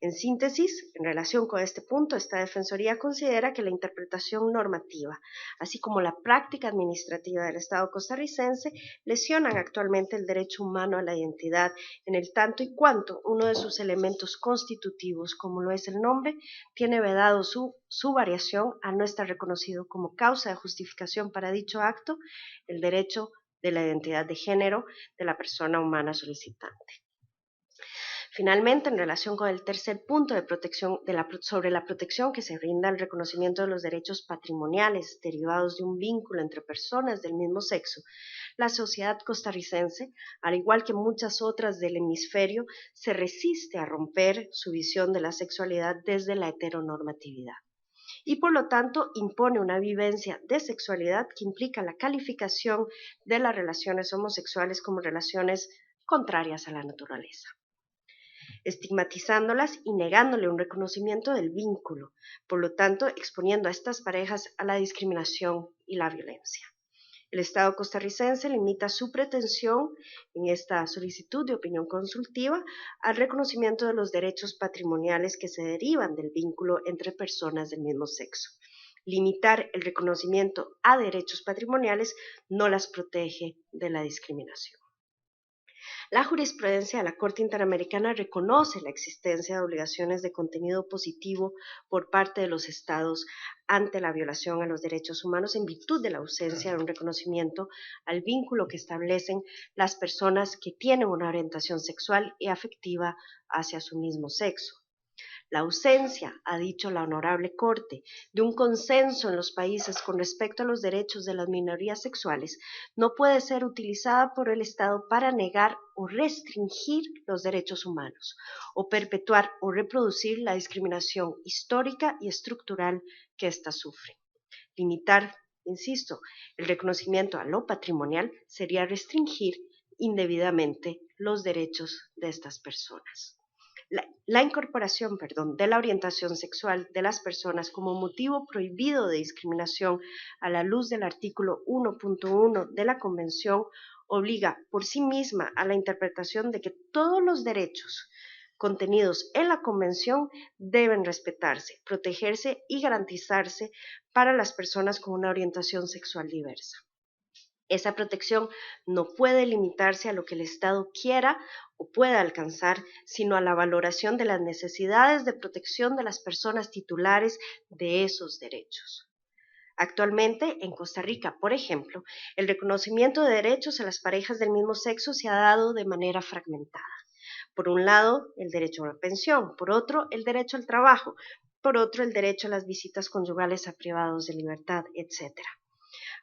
En síntesis, en relación con este punto, esta Defensoría considera que la interpretación normativa, así como la práctica administrativa del Estado costarricense, lesionan actualmente el derecho humano a la identidad, en el tanto y cuanto uno de sus elementos constitutivos, como lo es el nombre, tiene vedado su variación al no estar reconocido como causa de justificación para dicho acto, el derecho de la identidad de género de la persona humana solicitante. Finalmente, en relación con el tercer punto de protección sobre la protección que se brinda al reconocimiento de los derechos patrimoniales derivados de un vínculo entre personas del mismo sexo, la sociedad costarricense, al igual que muchas otras del hemisferio, se resiste a romper su visión de la sexualidad desde la heteronormatividad y por lo tanto impone una vivencia de sexualidad que implica la calificación de las relaciones homosexuales como relaciones contrarias a la naturaleza, estigmatizándolas y negándole un reconocimiento del vínculo, por lo tanto exponiendo a estas parejas a la discriminación y la violencia. El Estado costarricense limita su pretensión en esta solicitud de opinión consultiva al reconocimiento de los derechos patrimoniales que se derivan del vínculo entre personas del mismo sexo. Limitar el reconocimiento a derechos patrimoniales no las protege de la discriminación. La jurisprudencia de la Corte Interamericana reconoce la existencia de obligaciones de contenido positivo por parte de los Estados ante la violación a los derechos humanos en virtud de la ausencia de un reconocimiento al vínculo que establecen las personas que tienen una orientación sexual y afectiva hacia su mismo sexo. La ausencia, ha dicho la Honorable Corte, de un consenso en los países con respecto a los derechos de las minorías sexuales no puede ser utilizada por el Estado para negar o restringir los derechos humanos, o perpetuar o reproducir la discriminación histórica y estructural que éstas sufren. Limitar, insisto, el reconocimiento a lo patrimonial sería restringir indebidamente los derechos de estas personas. La incorporación de la orientación sexual de las personas como motivo prohibido de discriminación a la luz del artículo 1.1 de la Convención obliga por sí misma a la interpretación de que todos los derechos contenidos en la Convención deben respetarse, protegerse y garantizarse para las personas con una orientación sexual diversa. Esa protección no puede limitarse a lo que el Estado quiera o pueda alcanzar, sino a la valoración de las necesidades de protección de las personas titulares de esos derechos. Actualmente, en Costa Rica, por ejemplo, el reconocimiento de derechos a las parejas del mismo sexo se ha dado de manera fragmentada. Por un lado, el derecho a una pensión, por otro, el derecho al trabajo, por otro, el derecho a las visitas conyugales a privados de libertad, etc.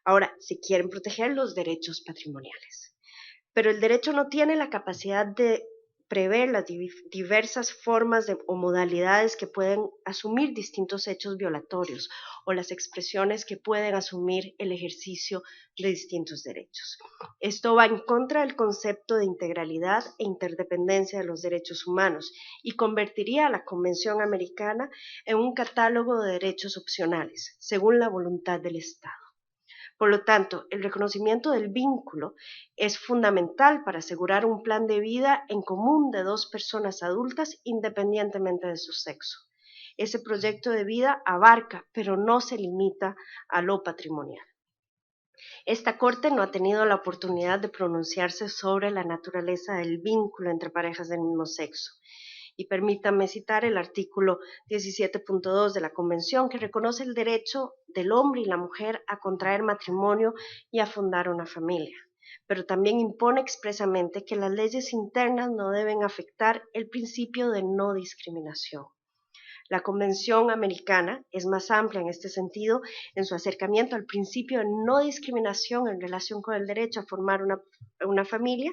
Ahora, se quieren proteger los derechos patrimoniales, pero el derecho no tiene la capacidad de prever las diversas formas o modalidades que pueden asumir distintos hechos violatorios o las expresiones que pueden asumir el ejercicio de distintos derechos. Esto va en contra del concepto de integralidad e interdependencia de los derechos humanos y convertiría a la Convención Americana en un catálogo de derechos opcionales, según la voluntad del Estado. Por lo tanto, el reconocimiento del vínculo es fundamental para asegurar un plan de vida en común de dos personas adultas independientemente de su sexo. Ese proyecto de vida abarca, pero no se limita a lo patrimonial. Esta Corte no ha tenido la oportunidad de pronunciarse sobre la naturaleza del vínculo entre parejas del mismo sexo. Y permítanme citar el artículo 17.2 de la Convención, que reconoce el derecho del hombre y la mujer a contraer matrimonio y a fundar una familia, pero también impone expresamente que las leyes internas no deben afectar el principio de no discriminación. La Convención Americana es más amplia en este sentido en su acercamiento al principio de no discriminación en relación con el derecho a formar una familia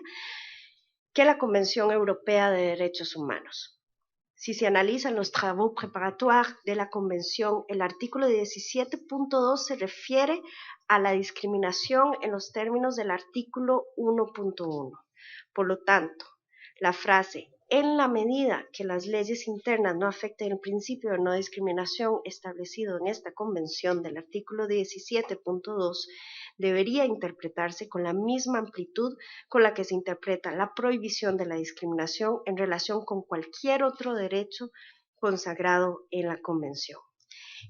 que la Convención Europea de Derechos Humanos. Si se analizan los travaux préparatoires de la Convención, el artículo 17.2 se refiere a la discriminación en los términos del artículo 1.1. Por lo tanto, la frase en la medida que las leyes internas no afecten el principio de no discriminación establecido en esta convención del artículo 17.2 debería interpretarse con la misma amplitud con la que se interpreta la prohibición de la discriminación en relación con cualquier otro derecho consagrado en la convención.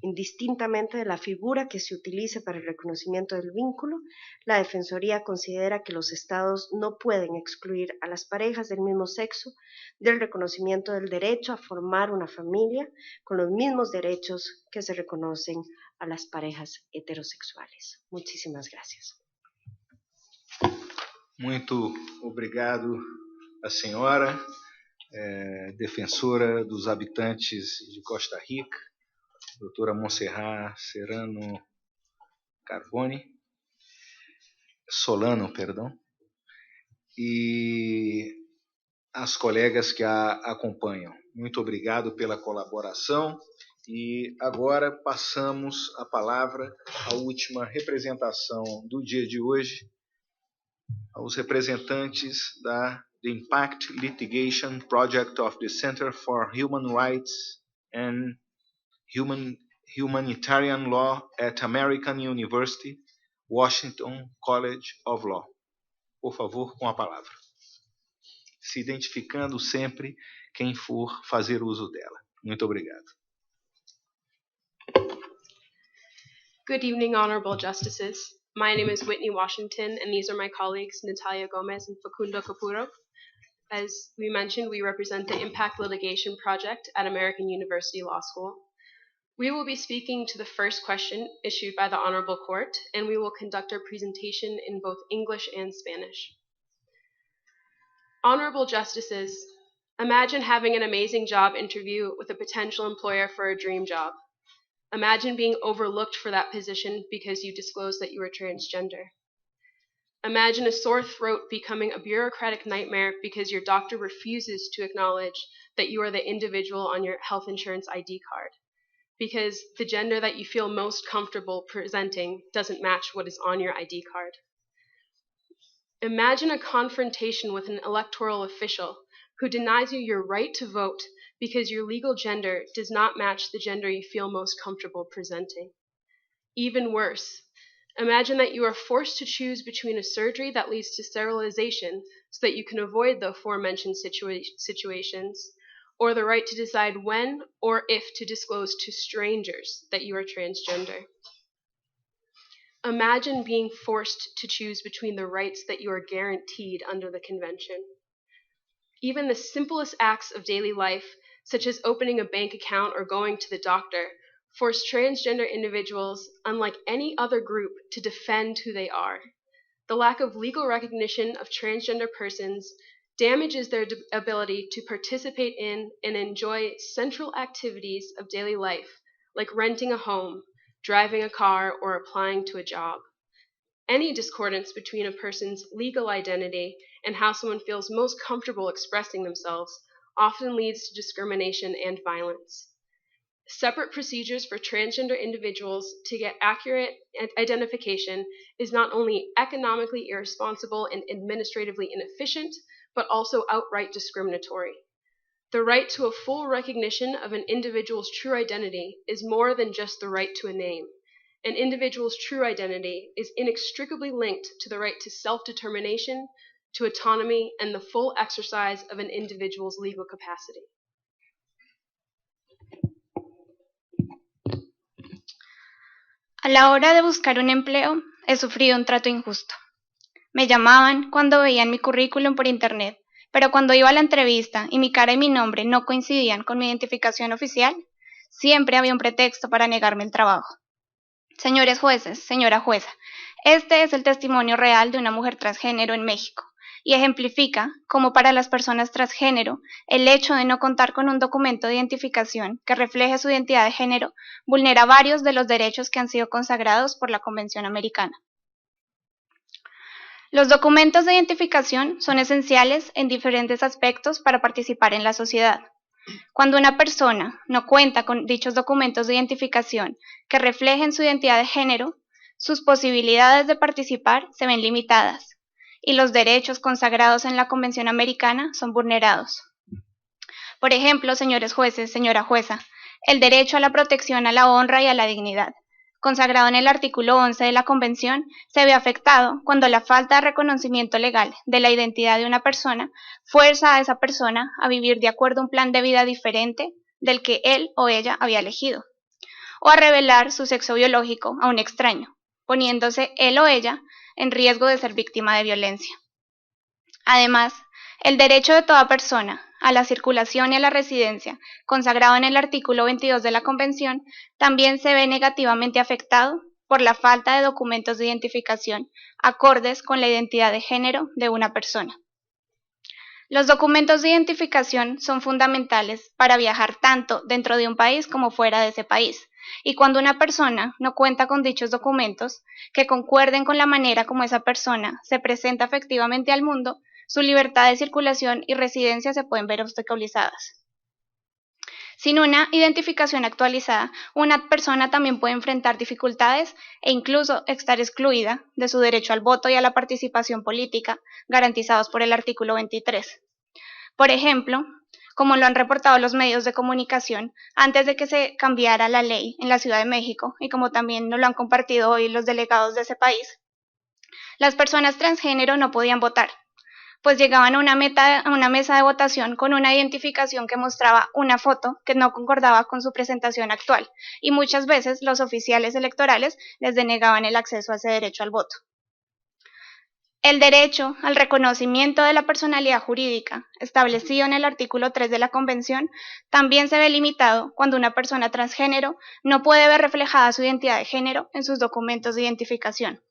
Indistintamente de la figura que se utilice para el reconocimiento del vínculo, la Defensoría considera que los Estados no pueden excluir a las parejas del mismo sexo del reconocimiento del derecho a formar una familia con los mismos derechos que se reconocen a las parejas heterosexuales. Muchísimas gracias. Muito obrigado a senhora. defensora dos habitantes de Costa Rica, doutora Montserrat Solano, e as colegas que a acompanham. Muito obrigado pela colaboração e agora passamos a palavra à última representação do dia de hoje, aos representantes da The Impact Litigation Project of the Center for Human Rights and Humanitarian Law at American University, Washington College of Law. Por favor, com a palavra. Se identificando sempre quem for fazer uso dela. Muito obrigado. Good evening, Honorable Justices. My name is Whitney Washington, and these are my colleagues, Natalia Gomez and Facundo Capuro. As we mentioned, we represent the Impact Litigation Project at American University Law School. We will be speaking to the first question issued by the Honorable Court, and we will conduct our presentation in both English and Spanish. Honorable Justices, imagine having an amazing job interview with a potential employer for a dream job. Imagine being overlooked for that position because you disclosed that you were transgender. Imagine a sore throat becoming a bureaucratic nightmare because your doctor refuses to acknowledge that you are the individual on your health insurance ID card, because the gender that you feel most comfortable presenting doesn't match what is on your ID card. Imagine a confrontation with an electoral official who denies you your right to vote because your legal gender does not match the gender you feel most comfortable presenting. Even worse, imagine that you are forced to choose between a surgery that leads to sterilization so that you can avoid the aforementioned situations, or the right to decide when or if to disclose to strangers that you are transgender. Imagine being forced to choose between the rights that you are guaranteed under the convention. Even the simplest acts of daily life, such as opening a bank account or going to the doctor, force transgender individuals, unlike any other group, to defend who they are. The lack of legal recognition of transgender persons damages their ability to participate in and enjoy central activities of daily life, like renting a home, driving a car, or applying to a job. Any discordance between a person's legal identity and how someone feels most comfortable expressing themselves often leads to discrimination and violence. Separate procedures for transgender individuals to get accurate identification is not only economically irresponsible and administratively inefficient, but also outright discriminatory. The right to a full recognition of an individual's true identity is more than just the right to a name. An individual's true identity is inextricably linked to the right to self-determination, to autonomy, and the full exercise of an individual's legal capacity. A la hora de buscar un empleo, he sufrido un trato injusto. Me llamaban cuando veían mi currículum por internet, pero cuando iba a la entrevista y mi cara y mi nombre no coincidían con mi identificación oficial, siempre había un pretexto para negarme el trabajo. Señores jueces, señora jueza, este es el testimonio real de una mujer transgénero en México y ejemplifica cómo para las personas transgénero el hecho de no contar con un documento de identificación que refleje su identidad de género vulnera varios de los derechos que han sido consagrados por la Convención Americana. Los documentos de identificación son esenciales en diferentes aspectos para participar en la sociedad. Cuando una persona no cuenta con dichos documentos de identificación que reflejen su identidad de género, sus posibilidades de participar se ven limitadas y los derechos consagrados en la Convención Americana son vulnerados. Por ejemplo, señores jueces, señora jueza, el derecho a la protección a la honra y a la dignidad, consagrado en el artículo 11 de la Convención, se ve afectado cuando la falta de reconocimiento legal de la identidad de una persona fuerza a esa persona a vivir de acuerdo a un plan de vida diferente del que él o ella había elegido, o a revelar su sexo biológico a un extraño, poniéndose él o ella en riesgo de ser víctima de violencia. Además, el derecho de toda persona a la circulación y a la residencia, consagrado en el artículo 22 de la Convención, también se ve negativamente afectado por la falta de documentos de identificación acordes con la identidad de género de una persona. Los documentos de identificación son fundamentales para viajar tanto dentro de un país como fuera de ese país, y cuando una persona no cuenta con dichos documentos que concuerden con la manera como esa persona se presenta efectivamente al mundo, su libertad de circulación y residencia se pueden ver obstaculizadas. Sin una identificación actualizada, una persona también puede enfrentar dificultades e incluso estar excluida de su derecho al voto y a la participación política garantizados por el artículo 23. Por ejemplo, como lo han reportado los medios de comunicación, antes de que se cambiara la ley en la Ciudad de México, y como también nos lo han compartido hoy los delegados de ese país, las personas transgénero no podían votar, pues llegaban a una mesa de votación con una identificación que mostraba una foto que no concordaba con su presentación actual, y muchas veces los oficiales electorales les denegaban el acceso a ese derecho al voto. El derecho al reconocimiento de la personalidad jurídica, establecido en el artículo 3 de la Convención, también se ve limitado cuando una persona transgénero no puede ver reflejada su identidad de género en sus documentos de identificación.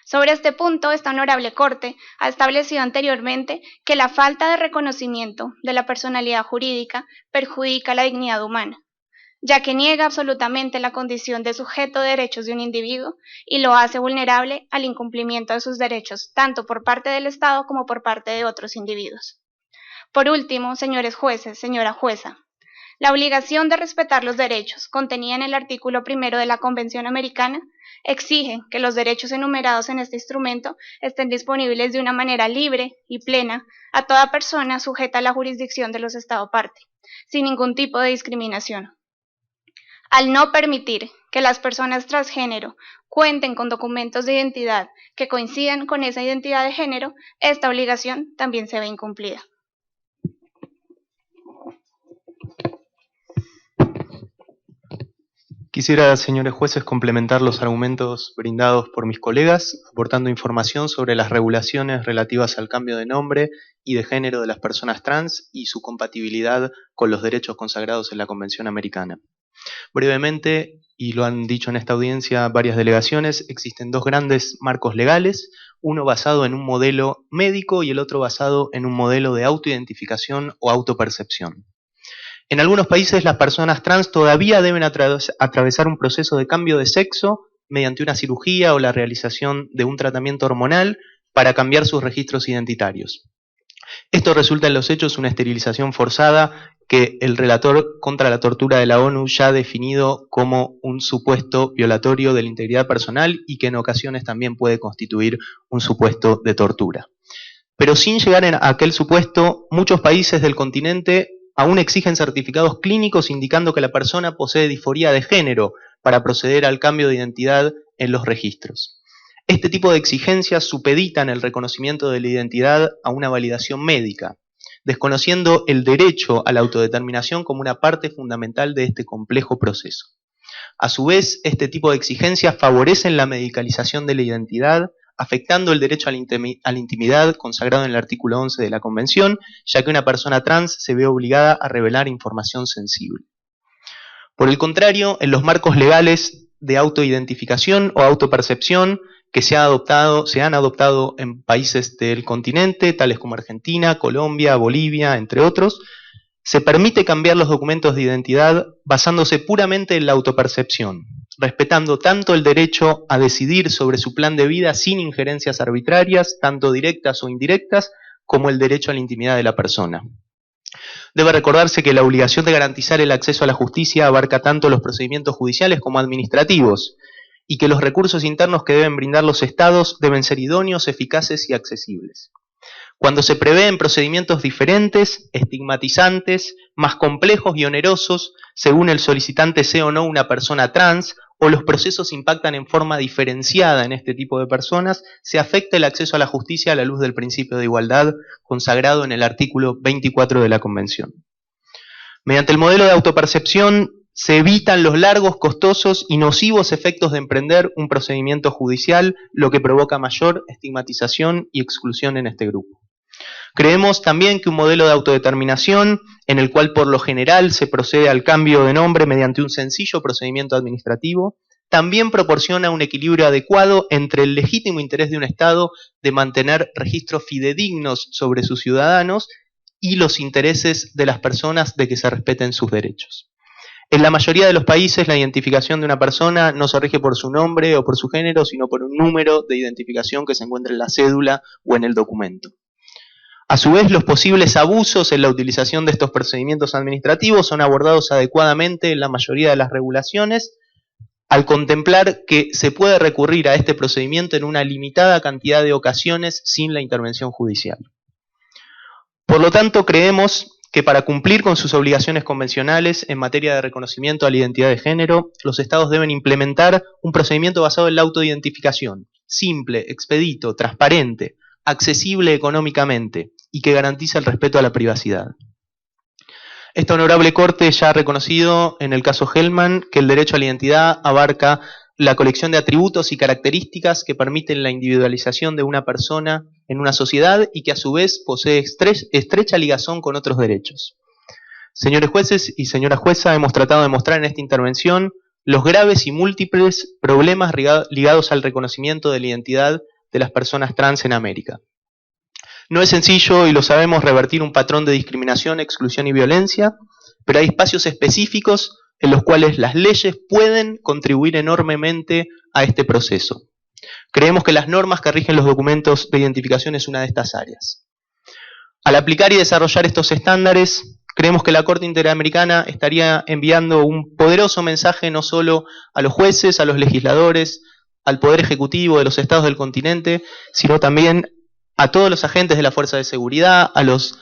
Sobre este punto, esta honorable Corte ha establecido anteriormente que la falta de reconocimiento de la personalidad jurídica perjudica la dignidad humana, ya que niega absolutamente la condición de sujeto de derechos de un individuo y lo hace vulnerable al incumplimiento de sus derechos, tanto por parte del Estado como por parte de otros individuos. Por último, señores jueces, señora jueza, la obligación de respetar los derechos contenida en el artículo 1 de la Convención Americana exige que los derechos enumerados en este instrumento estén disponibles de una manera libre y plena a toda persona sujeta a la jurisdicción de los Estados parte, sin ningún tipo de discriminación. Al no permitir que las personas transgénero cuenten con documentos de identidad que coincidan con esa identidad de género, esta obligación también se ve incumplida. Quisiera, señores jueces, complementar los argumentos brindados por mis colegas, aportando información sobre las regulaciones relativas al cambio de nombre y de género de las personas trans y su compatibilidad con los derechos consagrados en la Convención Americana. Brevemente, y lo han dicho en esta audiencia varias delegaciones, existen dos grandes marcos legales, uno basado en un modelo médico y el otro basado en un modelo de autoidentificación o autopercepción. En algunos países las personas trans todavía deben atravesar un proceso de cambio de sexo mediante una cirugía o la realización de un tratamiento hormonal para cambiar sus registros identitarios. Esto resulta en los hechos una esterilización forzada que el relator contra la tortura de la ONU ya ha definido como un supuesto violatorio de la integridad personal y que en ocasiones también puede constituir un supuesto de tortura. Pero sin llegar a aquel supuesto, muchos países del continente aún exigen certificados clínicos indicando que la persona posee disforía de género para proceder al cambio de identidad en los registros. Este tipo de exigencias supeditan el reconocimiento de la identidad a una validación médica, desconociendo el derecho a la autodeterminación como una parte fundamental de este complejo proceso. A su vez, este tipo de exigencias favorecen la medicalización de la identidad, afectando el derecho a la intimidad consagrado en el artículo 11 de la Convención, ya que una persona trans se ve obligada a revelar información sensible. Por el contrario, en los marcos legales de autoidentificación o autopercepción que se han adoptado en países del continente, tales como Argentina, Colombia, Bolivia, entre otros, se permite cambiar los documentos de identidad basándose puramente en la autopercepción, respetando tanto el derecho a decidir sobre su plan de vida sin injerencias arbitrarias, tanto directas o indirectas, como el derecho a la intimidad de la persona. Debe recordarse que la obligación de garantizar el acceso a la justicia abarca tanto los procedimientos judiciales como administrativos, y que los recursos internos que deben brindar los estados deben ser idóneos, eficaces y accesibles. Cuando se prevén procedimientos diferentes, estigmatizantes, más complejos y onerosos, según el solicitante sea o no una persona trans, o los procesos impactan en forma diferenciada en este tipo de personas, se afecta el acceso a la justicia a la luz del principio de igualdad consagrado en el artículo 24 de la Convención. Mediante el modelo de autopercepción se evitan los largos, costosos y nocivos efectos de emprender un procedimiento judicial, lo que provoca mayor estigmatización y exclusión en este grupo. Creemos también que un modelo de autodeterminación, en el cual por lo general se procede al cambio de nombre mediante un sencillo procedimiento administrativo, también proporciona un equilibrio adecuado entre el legítimo interés de un Estado de mantener registros fidedignos sobre sus ciudadanos y los intereses de las personas de que se respeten sus derechos. En la mayoría de los países, la identificación de una persona no se rige por su nombre o por su género, sino por un número de identificación que se encuentra en la cédula o en el documento. A su vez, los posibles abusos en la utilización de estos procedimientos administrativos son abordados adecuadamente en la mayoría de las regulaciones, al contemplar que se puede recurrir a este procedimiento en una limitada cantidad de ocasiones sin la intervención judicial. Por lo tanto, creemos que para cumplir con sus obligaciones convencionales en materia de reconocimiento a la identidad de género, los Estados deben implementar un procedimiento basado en la autoidentificación, simple, expedito, transparente, accesible económicamente y que garantiza el respeto a la privacidad. Esta honorable Corte ya ha reconocido en el caso Hellman que el derecho a la identidad abarca la colección de atributos y características que permiten la individualización de una persona en una sociedad y que a su vez posee estrecha ligazón con otros derechos. Señores jueces y señora jueza, hemos tratado de mostrar en esta intervención los graves y múltiples problemas ligados al reconocimiento de la identidad de las personas trans en América. No es sencillo, y lo sabemos, revertir un patrón de discriminación, exclusión y violencia, pero hay espacios específicos en los cuales las leyes pueden contribuir enormemente a este proceso. Creemos que las normas que rigen los documentos de identificación es una de estas áreas. Al aplicar y desarrollar estos estándares, creemos que la Corte Interamericana estaría enviando un poderoso mensaje no solo a los jueces, a los legisladores, al Poder Ejecutivo de los estados del continente, sino también a todos los agentes de la fuerza de seguridad, a los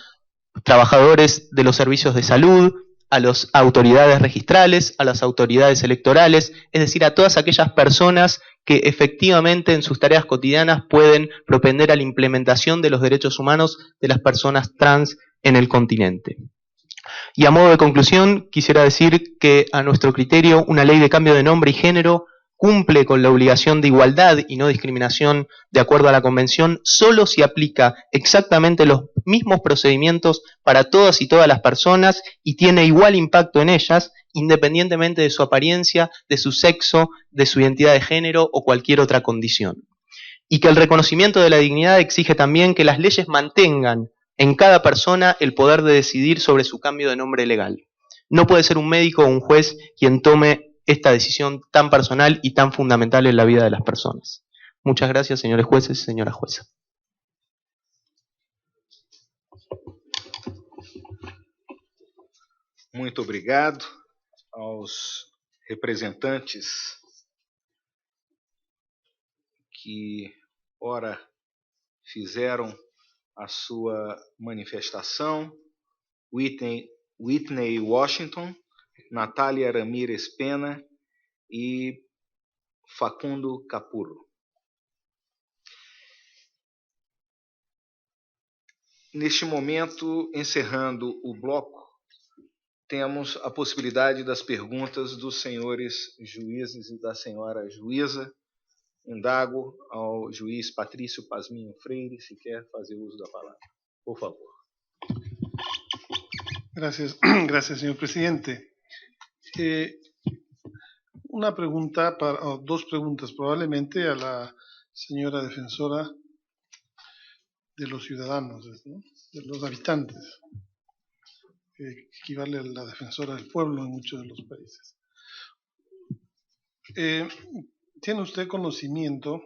trabajadores de los servicios de salud, a las autoridades registrales, a las autoridades electorales, es decir, a todas aquellas personas que efectivamente en sus tareas cotidianas pueden propender a la implementación de los derechos humanos de las personas trans en el continente. Y a modo de conclusión, quisiera decir que a nuestro criterio una ley de cambio de nombre y género cumple con la obligación de igualdad y no discriminación de acuerdo a la Convención solo si aplica exactamente los mismos procedimientos para todas y todas las personas y tiene igual impacto en ellas, independientemente de su apariencia, de su sexo, de su identidad de género o cualquier otra condición. Y que el reconocimiento de la dignidad exige también que las leyes mantengan en cada persona el poder de decidir sobre su cambio de nombre legal. No puede ser un médico o un juez quien tome esta decisión tan personal y tan fundamental en la vida de las personas. Muchas gracias, señores jueces y señora jueza. Muito obrigado aos representantes que, ora, fizeram a sua manifestação, Whitney Washington, Natália Ramírez Pena e Facundo Capurro. Neste momento, encerrando o bloco, temos a possibilidade das perguntas dos senhores juízes e da senhora juíza. Indago ao juiz Patrício Pasminho Freire, se quer fazer uso da palavra. Por favor. Gracias, gracias, señor presidente. Una pregunta, o dos preguntas probablemente a la señora defensora de los ciudadanos, ¿no? De los habitantes, que equivale a la defensora del pueblo en muchos de los países. ¿Tiene usted conocimiento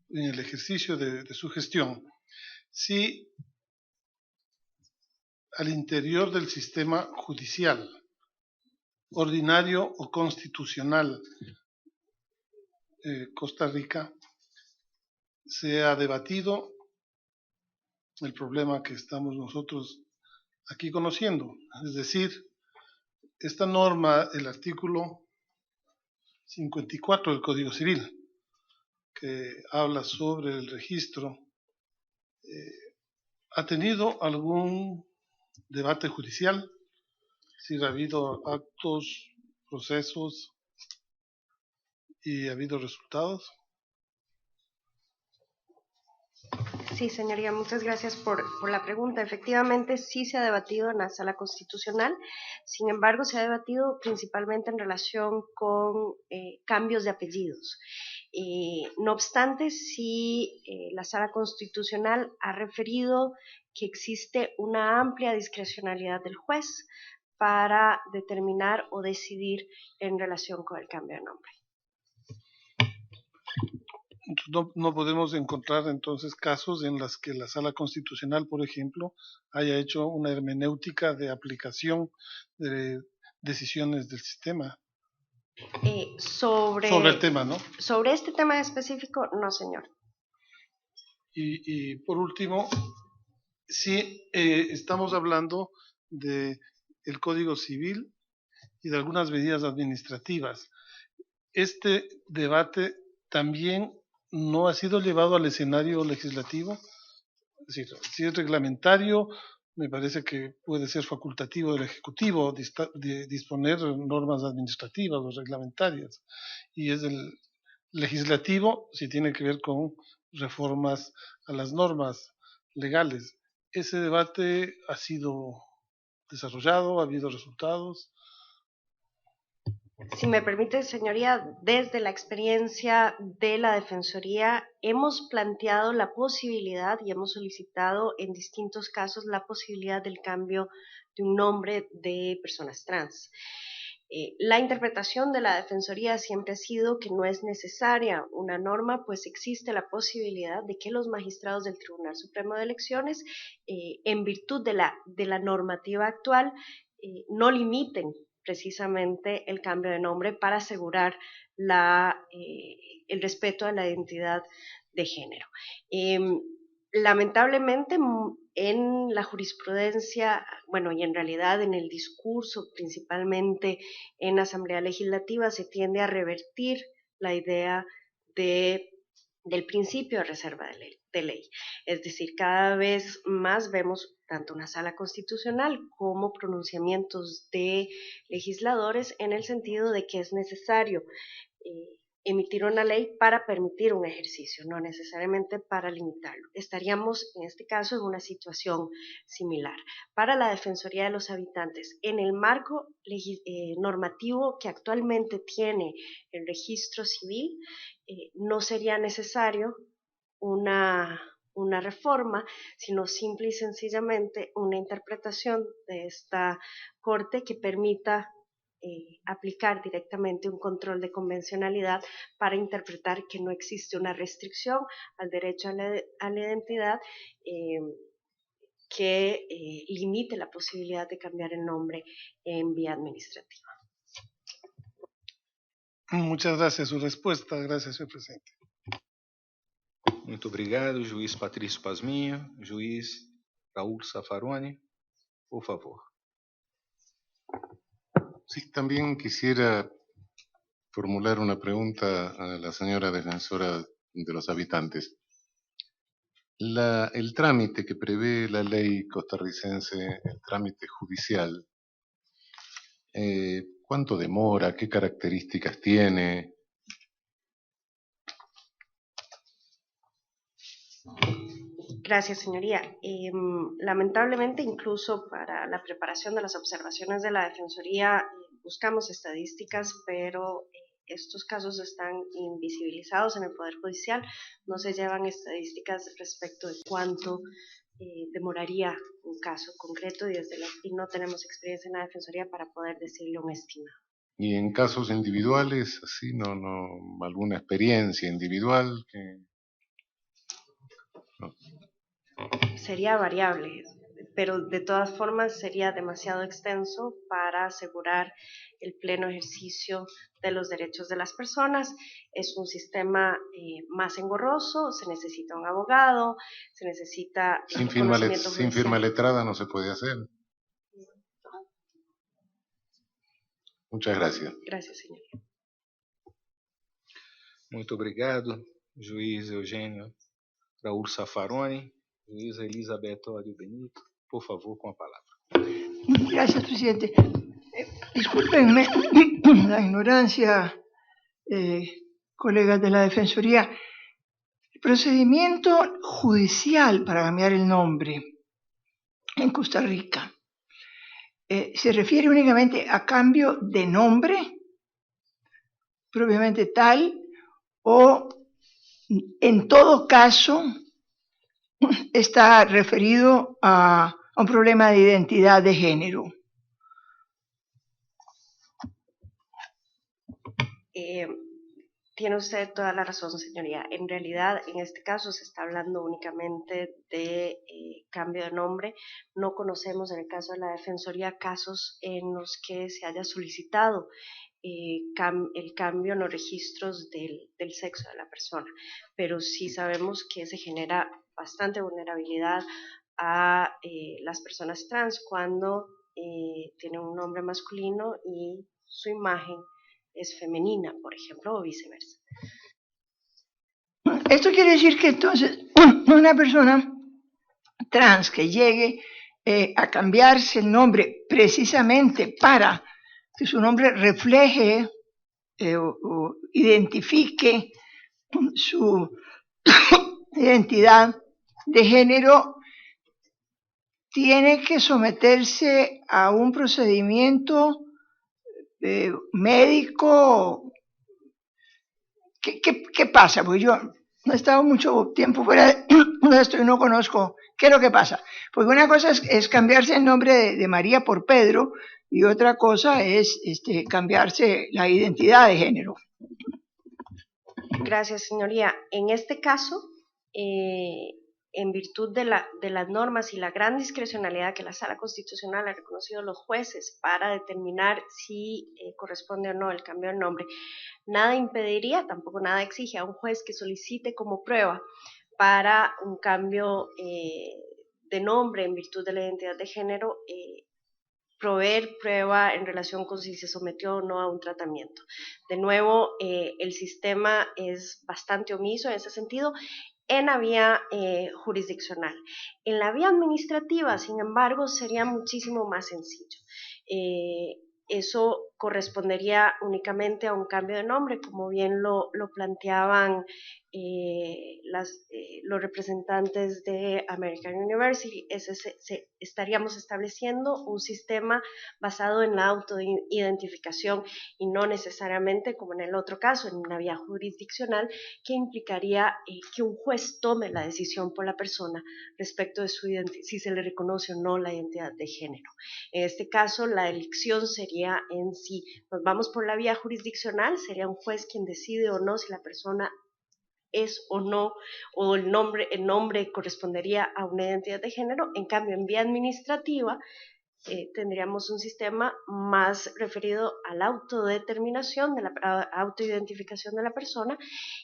en el ejercicio de su gestión si al interior del sistema judicial, ordinario o constitucional, Costa Rica, se ha debatido el problema que estamos nosotros aquí conociendo? Es decir, esta norma, el artículo 54 del Código Civil, que habla sobre el registro, ¿ha tenido algún debate judicial? Si ha habido actos, procesos y ha habido resultados. Sí, señoría, muchas gracias por la pregunta. Efectivamente, sí se ha debatido en la Sala Constitucional, sin embargo, se ha debatido principalmente en relación con cambios de apellidos. No obstante, sí, la Sala Constitucional ha referido que existe una amplia discrecionalidad del juez para determinar o decidir en relación con el cambio de nombre. No podemos encontrar entonces casos en los que la Sala Constitucional, por ejemplo, haya hecho una hermenéutica de aplicación de decisiones del sistema. Sobre el tema, ¿no? Sobre este tema específico, no, señor. Y por último, sí, estamos hablando del Código Civil y de algunas medidas administrativas. Este debate también no ha sido llevado al escenario legislativo. Es decir, si es reglamentario, me parece que puede ser facultativo del Ejecutivo de disponer normas administrativas o reglamentarias. Y es el legislativo si tiene que ver con reformas a las normas legales. Ese debate ha sido desarrollado, ha habido resultados. Si me permite, señoría, desde la experiencia de la Defensoría hemos planteado la posibilidad y hemos solicitado en distintos casos la posibilidad del cambio de un nombre de personas trans. La interpretación de la Defensoría siempre ha sido que no es necesaria una norma, pues existe la posibilidad de que los magistrados del Tribunal Supremo de Elecciones, en virtud de la normativa actual, no limiten precisamente el cambio de nombre para asegurar el respeto a la identidad de género. Lamentablemente, en la jurisprudencia, bueno, y en realidad en el discurso, principalmente en la Asamblea Legislativa, se tiende a revertir la idea del principio de reserva de ley. Es decir, cada vez más vemos tanto una Sala Constitucional como pronunciamientos de legisladores en el sentido de que es necesario emitir una ley para permitir un ejercicio, no necesariamente para limitarlo. Estaríamos en este caso en una situación similar. Para la Defensoría de los Habitantes, en el marco normativo que actualmente tiene el registro civil, no sería necesario una reforma, sino simple y sencillamente una interpretación de esta Corte que permita aplicar directamente un control de convencionalidad para interpretar que no existe una restricción al derecho a la identidad que limite la posibilidad de cambiar el nombre en vía administrativa. Muchas gracias. Su respuesta. Gracias, señor presidente. Muito obrigado, juiz Patrício Pazminho. Juiz Raúl Zaffaroni, por favor. Sí, también quisiera formular una pregunta a la señora defensora de los habitantes. El trámite que prevé la ley costarricense, el trámite judicial, ¿cuánto demora? ¿Qué características tiene? Gracias, señoría. Lamentablemente, incluso para la preparación de las observaciones de la Defensoría, buscamos estadísticas, pero estos casos están invisibilizados en el Poder Judicial. No se llevan estadísticas respecto de cuánto demoraría un caso concreto y no tenemos experiencia en la Defensoría para poder decirle un estimado. ¿Y en casos individuales, así, no alguna experiencia individual que...? No. Sería variable, pero de todas formas sería demasiado extenso para asegurar el pleno ejercicio de los derechos de las personas. Es un sistema más engorroso, se necesita un abogado, se necesita sin firma letrada no se puede hacer. Muchas gracias. Gracias, señor. Muito obrigado, juiz Eugênio Raúl Zaffaroni. Juíza Elizabeth Orio Benito, por favor, con la palabra. Gracias, presidente. Discúlpenme la ignorancia, colegas de la Defensoría, procedimiento judicial para cambiar el nombre en Costa Rica se refiere únicamente a cambio de nombre propiamente tal, o en todo caso está referido a un problema de identidad de género. Tiene usted toda la razón, señoría. En realidad, en este caso se está hablando únicamente de cambio de nombre. No conocemos, en el caso de la Defensoría, casos en los que se haya solicitado el cambio en los registros del sexo de la persona, pero sí sabemos que se genera bastante vulnerabilidad a las personas trans cuando tienen un nombre masculino y su imagen es femenina, por ejemplo, o viceversa. Esto quiere decir que entonces una persona trans que llegue a cambiarse el nombre precisamente para que su nombre refleje o identifique su identidad de género, tiene que someterse a un procedimiento médico. ¿Qué pasa? Porque yo no he estado mucho tiempo fuera de esto y no conozco qué es lo que pasa. Porque una cosa es cambiarse el nombre de María por Pedro y otra cosa es cambiarse la identidad de género. Gracias, señoría. En este caso, en virtud de las normas y la gran discrecionalidad que la Sala Constitucional ha reconocido a los jueces para determinar si corresponde o no el cambio de nombre, nada impediría, tampoco nada exige a un juez que solicite como prueba para un cambio de nombre en virtud de la identidad de género, proveer prueba en relación con si se sometió o no a un tratamiento. De nuevo, el sistema es bastante omiso en ese sentido en la vía jurisdiccional. En la vía administrativa, sin embargo, sería muchísimo más sencillo. Eso correspondería únicamente a un cambio de nombre, como bien lo planteaban los representantes de American University. Estaríamos estableciendo un sistema basado en la autoidentificación y no necesariamente, como en el otro caso, en una vía jurisdiccional, que implicaría que un juez tome la decisión por la persona respecto de si se le reconoce o no la identidad de género. En este caso, la elección sería en sí. Nos vamos por la vía jurisdiccional, sería un juez quien decide o no si la persona es o no, o el nombre correspondería a una identidad de género. En cambio, en vía administrativa, tendríamos un sistema más referido a la autodeterminación, de la autoidentificación de la persona,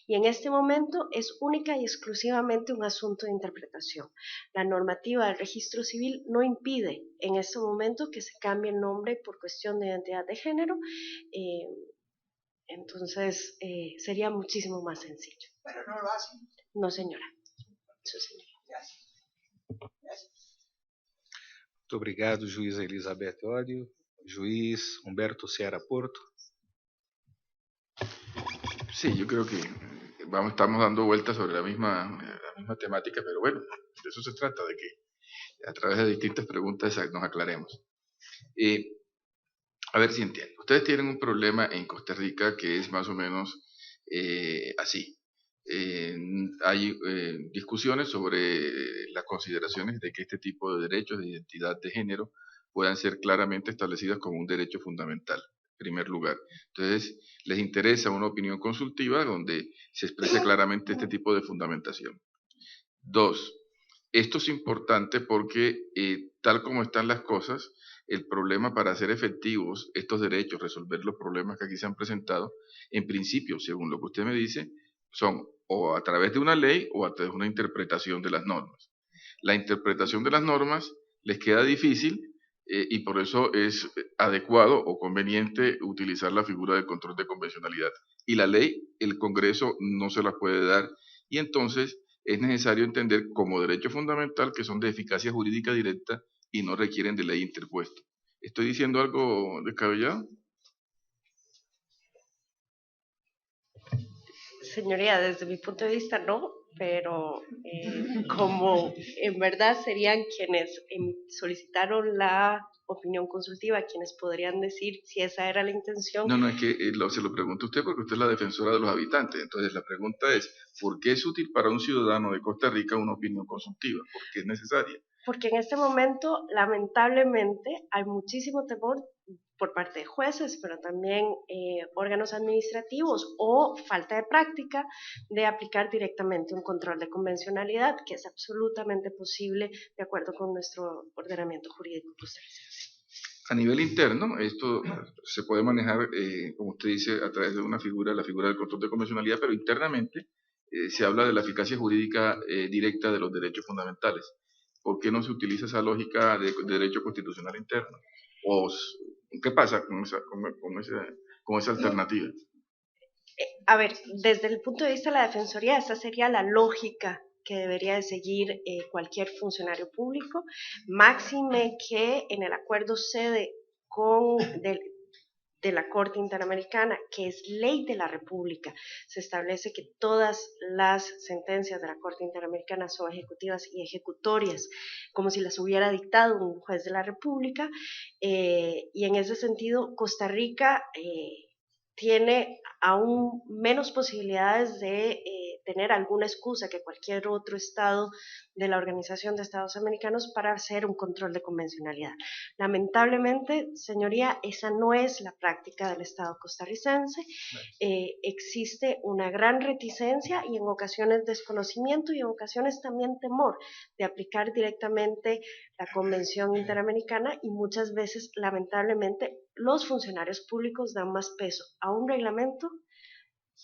y en este momento es única y exclusivamente un asunto de interpretación. La normativa del registro civil no impide en este momento que se cambie el nombre por cuestión de identidad de género, entonces sería muchísimo más sencillo. Pero no lo hacen. No, señora. Su señora. Gracias. Gracias. Muito obrigado, juiz Elizabeth Odio. Juiz Humberto Ceará Porto. Sí, yo creo que estamos dando vueltas sobre la misma temática, pero bueno, de eso se trata, de que a través de distintas preguntas nos aclaremos. A ver si entiendo. Ustedes tienen un problema en Costa Rica que es más o menos así. Hay discusiones sobre las consideraciones de que este tipo de derechos de identidad de género puedan ser claramente establecidas como un derecho fundamental, en primer lugar. Entonces, les interesa una opinión consultiva donde se exprese claramente este tipo de fundamentación. 2. Esto es importante porque, tal como están las cosas, el problema para hacer efectivos estos derechos, resolver los problemas que aquí se han presentado, en principio, según lo que usted me dice, son o a través de una ley o a través de una interpretación de las normas. La interpretación de las normas les queda difícil y por eso es adecuado o conveniente utilizar la figura del control de convencionalidad. Y la ley, el Congreso no se la puede dar y entonces es necesario entender como derecho fundamental que son de eficacia jurídica directa y no requieren de ley interpuesta. ¿Estoy diciendo algo descabellado? Señoría, desde mi punto de vista no, pero como en verdad serían quienes solicitaron la opinión consultiva, quienes podrían decir si esa era la intención. No, es que se lo pregunto a usted porque usted es la defensora de los habitantes. Entonces la pregunta es, ¿por qué es útil para un ciudadano de Costa Rica una opinión consultiva? ¿Por qué es necesaria? Porque en este momento, lamentablemente, hay muchísimo temor por parte de jueces, pero también órganos administrativos o falta de práctica de aplicar directamente un control de convencionalidad, que es absolutamente posible de acuerdo con nuestro ordenamiento jurídico costarricense. A nivel interno, esto se puede manejar, como usted dice, a través de una figura, la figura del control de convencionalidad, pero internamente se habla de la eficacia jurídica directa de los derechos fundamentales. ¿Por qué no se utiliza esa lógica de derecho constitucional interno? ¿O qué pasa con esa alternativa? A ver, desde el punto de vista de la Defensoría, esa sería la lógica que debería de seguir cualquier funcionario público, máxime que en el acuerdo sede de la Corte Interamericana, que es ley de la República, se establece que todas las sentencias de la Corte Interamericana son ejecutivas y ejecutorias, como si las hubiera dictado un juez de la República, y en ese sentido Costa Rica tiene aún menos posibilidades de tener alguna excusa que cualquier otro estado de la Organización de Estados Americanos para hacer un control de convencionalidad. Lamentablemente, señoría, esa no es la práctica del Estado costarricense. Existe una gran reticencia y en ocasiones desconocimiento y en ocasiones también temor de aplicar directamente la Convención Interamericana y muchas veces, lamentablemente, los funcionarios públicos dan más peso a un reglamento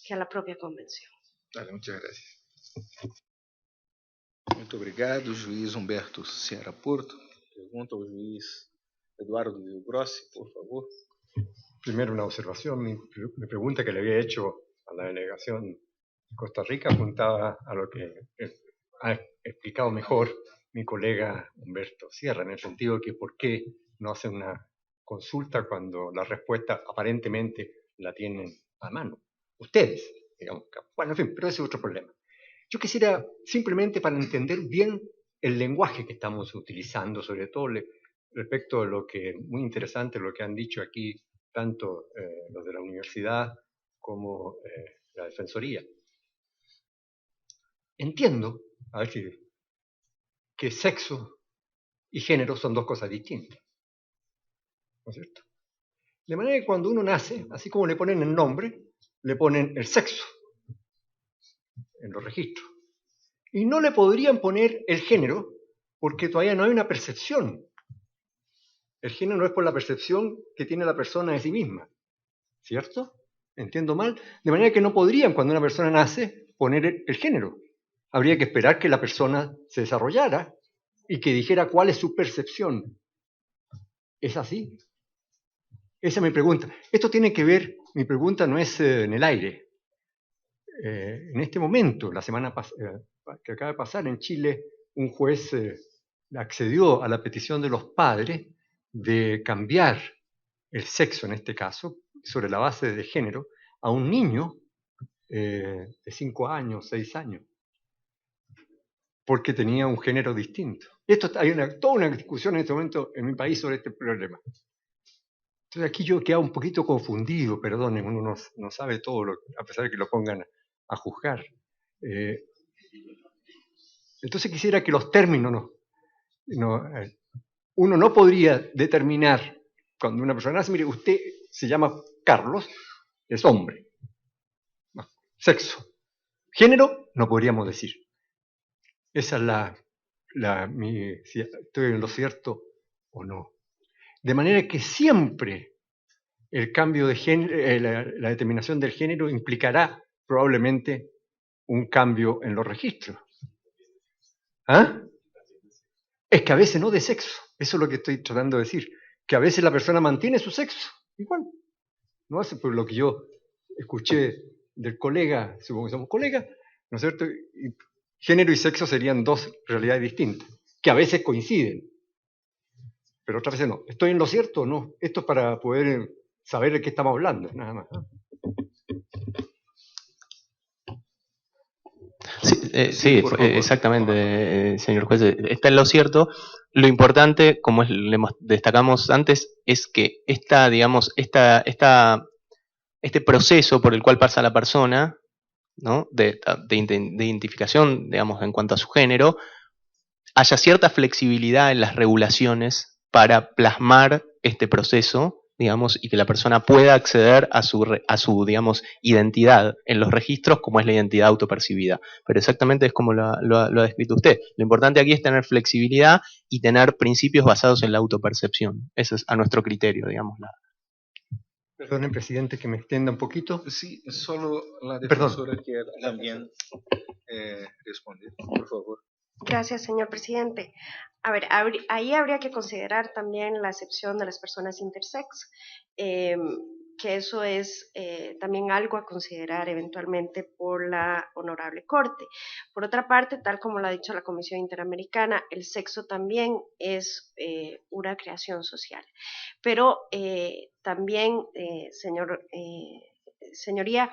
que a la propia convención. Dale, muchas gracias. Muito obrigado, juiz Humberto Sierra Porto. Pergunta ao juiz Eduardo Del Grossi, por favor. Primero una observación. Mi pregunta que le había hecho a la delegación de Costa Rica apuntaba a lo que ha explicado mejor mi colega Humberto Sierra, en el sentido de que por qué no hacen una consulta cuando la respuesta aparentemente la tienen a mano. Ustedes, digamos. Bueno, en fin, pero ese es otro problema. Yo quisiera, simplemente para entender bien el lenguaje que estamos utilizando, sobre todo respecto a lo que, muy interesante lo que han dicho aquí, tanto los de la universidad como la Defensoría. Entiendo, a ver si, que sexo y género son dos cosas distintas, ¿no es cierto? De manera que cuando uno nace, así como le ponen el nombre, le ponen el sexo en los registros. Y no le podrían poner el género porque todavía no hay una percepción. El género no es por la percepción que tiene la persona de sí misma, ¿cierto? ¿Entiendo mal? De manera que no podrían, cuando una persona nace, poner el género. Habría que esperar que la persona se desarrollara y que dijera cuál es su percepción. ¿Es así? Esa es mi pregunta. Esto tiene que ver, mi pregunta no es en el aire. En este momento, la semana que acaba de pasar en Chile, un juez accedió a la petición de los padres de cambiar el sexo, en este caso, sobre la base de género, a un niño de 5 años, 6 años, porque tenía un género distinto. Hay toda una discusión en este momento en mi país sobre este problema. Entonces aquí yo quedo un poquito confundido, perdonen, uno no sabe todo, a pesar de que lo pongan a juzgar. Entonces quisiera que los términos, uno no podría determinar, cuando una persona nace, mire, usted se llama Carlos, es hombre, sexo, género, no podríamos decir. Esa es si estoy en lo cierto o no. De manera que siempre el cambio de género, la determinación del género implicará probablemente un cambio en los registros. ¿Ah? Es que a veces no de sexo, eso es lo que estoy tratando de decir, que a veces la persona mantiene su sexo, igual. No hace por lo que yo escuché del colega, supongo que somos colegas, ¿no es cierto? Y género y sexo serían dos realidades distintas, que a veces coinciden, pero otras veces no. ¿Estoy en lo cierto o no? Esto es para poder saber de qué estamos hablando, nada más. Sí, Sí, por favor. exactamente, señor juez. Está en lo cierto. Lo importante, como destacamos antes, es que este proceso por el cual pasa la persona, ¿no? de identificación, digamos, en cuanto a su género, haya cierta flexibilidad en las regulaciones para plasmar este proceso, digamos, y que la persona pueda acceder a su digamos, identidad en los registros, como es la identidad autopercibida. Pero exactamente es como lo ha descrito usted. Lo importante aquí es tener flexibilidad y tener principios basados en la autopercepción. Eso es a nuestro criterio, digamos. Perdonen, presidente, que me extienda un poquito. Sí, solo la Perdón. defensora quiere también responder, por favor. Gracias, señor presidente. A ver, ahí habría que considerar también la excepción de las personas intersex, que eso es también algo a considerar eventualmente por la Honorable Corte. Por otra parte, tal como lo ha dicho la Comisión Interamericana, el sexo también es una creación social. Pero también, señoría,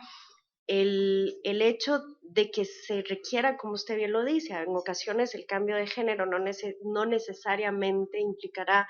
el hecho de que se requiera, como usted bien lo dice, en ocasiones el cambio de género no necesariamente implicará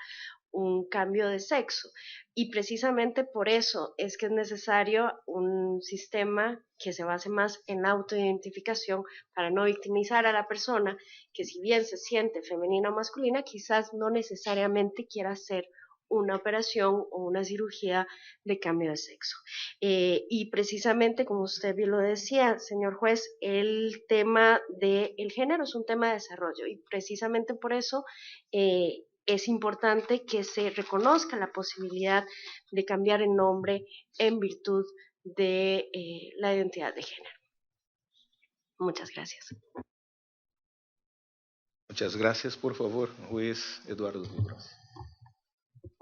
un cambio de sexo. Y precisamente por eso es que es necesario un sistema que se base más en la autoidentificación para no victimizar a la persona que, si bien se siente femenina o masculina, quizás no necesariamente quiera hacer una operación o una cirugía de cambio de sexo. Y precisamente, como usted bien lo decía, señor juez, el tema del género es un tema de desarrollo y precisamente por eso es importante que se reconozca la posibilidad de cambiar el nombre en virtud de la identidad de género. Muchas gracias. Muchas gracias, por favor, juez Eduardo Rivas.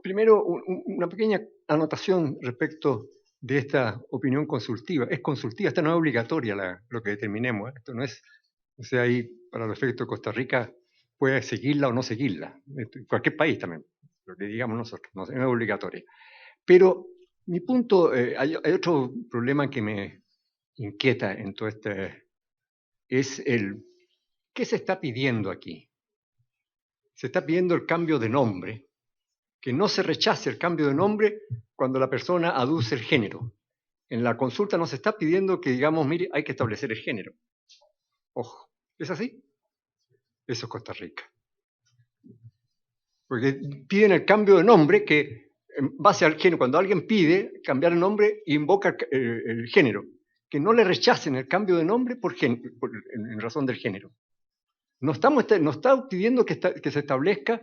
Primero, una pequeña anotación respecto de esta opinión consultiva. Es consultiva, esta no es obligatoria lo que determinemos. Esto no es, o sea, ahí para los efectos de Costa Rica puede seguirla o no seguirla. En cualquier país también, lo que digamos nosotros, no es obligatoria. Pero mi punto, hay otro problema que me inquieta en todo este, es ¿qué se está pidiendo aquí? Se está pidiendo el cambio de nombre, que no se rechace el cambio de nombre cuando la persona aduce el género. En la consulta no se está pidiendo que digamos, mire, hay que establecer el género. Ojo, ¿es así? Eso es Costa Rica. Porque piden el cambio de nombre que, en base al género, cuando alguien pide cambiar el nombre, invoca el género. Que no le rechacen el cambio de nombre en razón del género. No está pidiendo que se establezca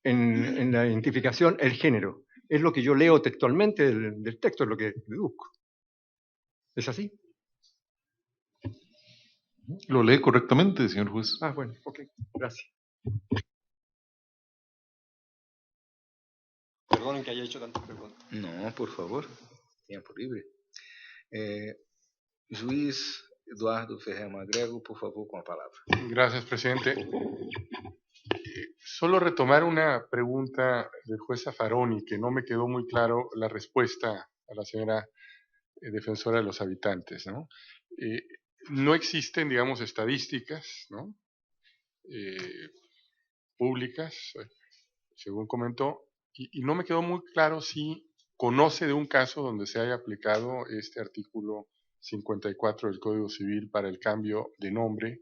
en la identificación el género. Es lo que yo leo textualmente del texto, es lo que deduzco. ¿Es así? Lo lee correctamente, señor juez. Ah, bueno, ok, gracias. Perdonen que haya hecho tantas preguntas. No, por favor, tiempo libre. Juiz Eduardo Ferrer Magrego, por favor, con la palabra. Gracias, presidente. Solo retomar una pregunta del juez Zaffaroni, que no me quedó muy claro la respuesta a la señora defensora de los habitantes, ¿no? No existen, digamos, estadísticas, ¿no? Públicas, según comentó, y no me quedó muy claro si conoce de un caso donde se haya aplicado este artículo 54 del Código Civil para el cambio de nombre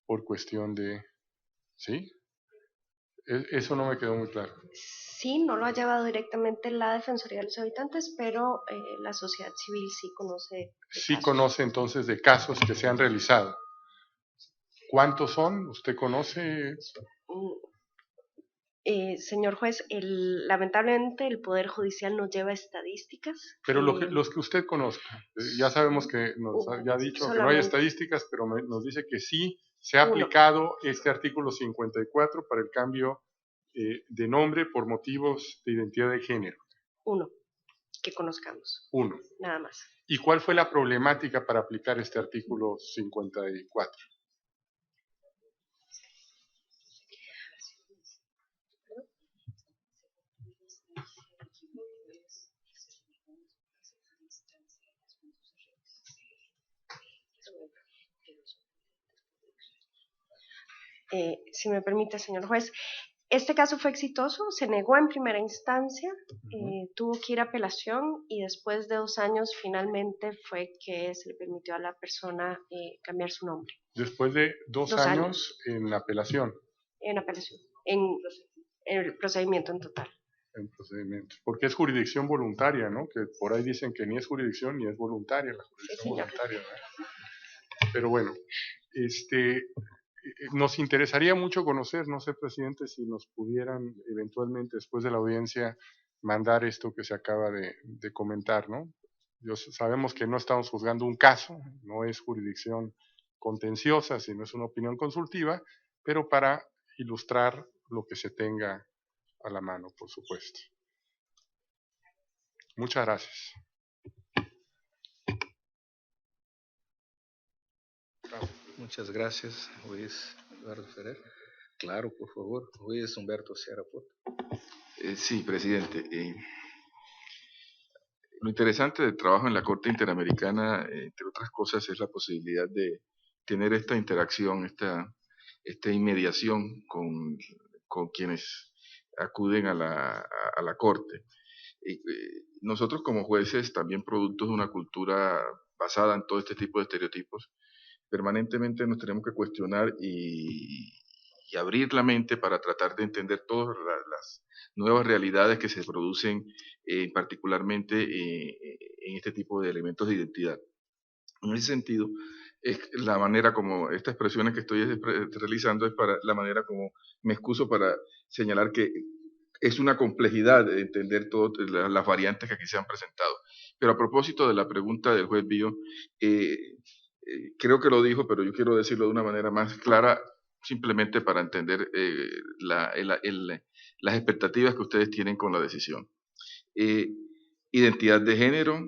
por cuestión de... ¿Sí? Eso no me quedó muy claro. Sí, no lo ha llevado directamente la Defensoría de los Habitantes, pero la sociedad civil sí conoce. Sí conoce entonces de casos que se han realizado. ¿Cuántos son? ¿Usted conoce? Señor juez, lamentablemente el Poder Judicial no lleva estadísticas. Pero los que usted conozca. Ya sabemos que nos ya ha dicho que no hay estadísticas, pero nos dice que sí se ha aplicado este artículo 54 para el cambio de nombre por motivos de identidad de género. Uno, que conozcamos. Uno. Nada más. ¿Y cuál fue la problemática para aplicar este artículo 54? si me permite, señor juez. Este caso fue exitoso, se negó en primera instancia, tuvo que ir a apelación y después de 2 años finalmente fue que se le permitió a la persona cambiar su nombre. Después de 2 años en apelación. En apelación, en el procedimiento en total. En procedimiento. Porque es jurisdicción voluntaria, ¿no? Que por ahí dicen que ni es jurisdicción ni es voluntaria la jurisdicción voluntaria, ¿no? Pero bueno, nos interesaría mucho conocer, no sé, presidente, si nos pudieran eventualmente después de la audiencia mandar esto que se acaba de comentar, ¿no? Sabemos que no estamos juzgando un caso, no es jurisdicción contenciosa, sino es una opinión consultiva, pero para ilustrar lo que se tenga a la mano, por supuesto. Muchas gracias. Muchas gracias, juez Eduardo Ferrer. Claro, por favor, juez Humberto Sierra Porto. Sí, presidente. Lo interesante del trabajo en la Corte Interamericana, entre otras cosas, es la posibilidad de tener esta interacción, esta inmediación con quienes acuden a la Corte. Nosotros como jueces, también productos de una cultura basada en todo este tipo de estereotipos, permanentemente nos tenemos que cuestionar y abrir la mente para tratar de entender todas las nuevas realidades que se producen particularmente en este tipo de elementos de identidad. En ese sentido, es la manera como estas expresiones que estoy realizando es para la manera como me excuso para señalar que es una complejidad de entender todas las variantes que aquí se han presentado. Pero a propósito de la pregunta del juez Bío, creo que lo dijo, pero yo quiero decirlo de una manera más clara, simplemente para entender las expectativas que ustedes tienen con la decisión. Identidad de género,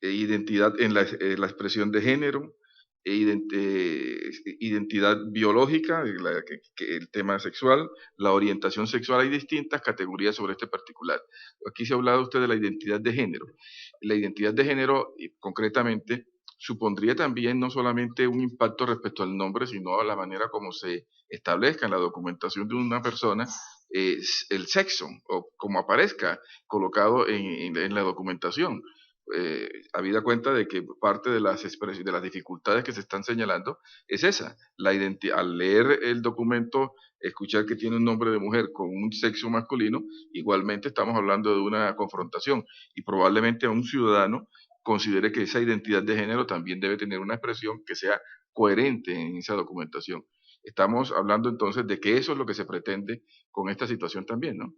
identidad en la expresión de género, identidad biológica, el tema sexual, la orientación sexual. Hay distintas categorías sobre este particular. Aquí se ha hablado usted de la identidad de género. La identidad de género, concretamente, supondría también no solamente un impacto respecto al nombre, sino a la manera como se establezca en la documentación de una persona el sexo, o como aparezca colocado en la documentación. Habida cuenta de que parte de las dificultades que se están señalando es esa, al leer el documento, escuchar que tiene un nombre de mujer con un sexo masculino, igualmente estamos hablando de una confrontación, y probablemente a un ciudadano considere que esa identidad de género también debe tener una expresión que sea coherente en esa documentación. Estamos hablando entonces de que eso es lo que se pretende con esta situación también, ¿no?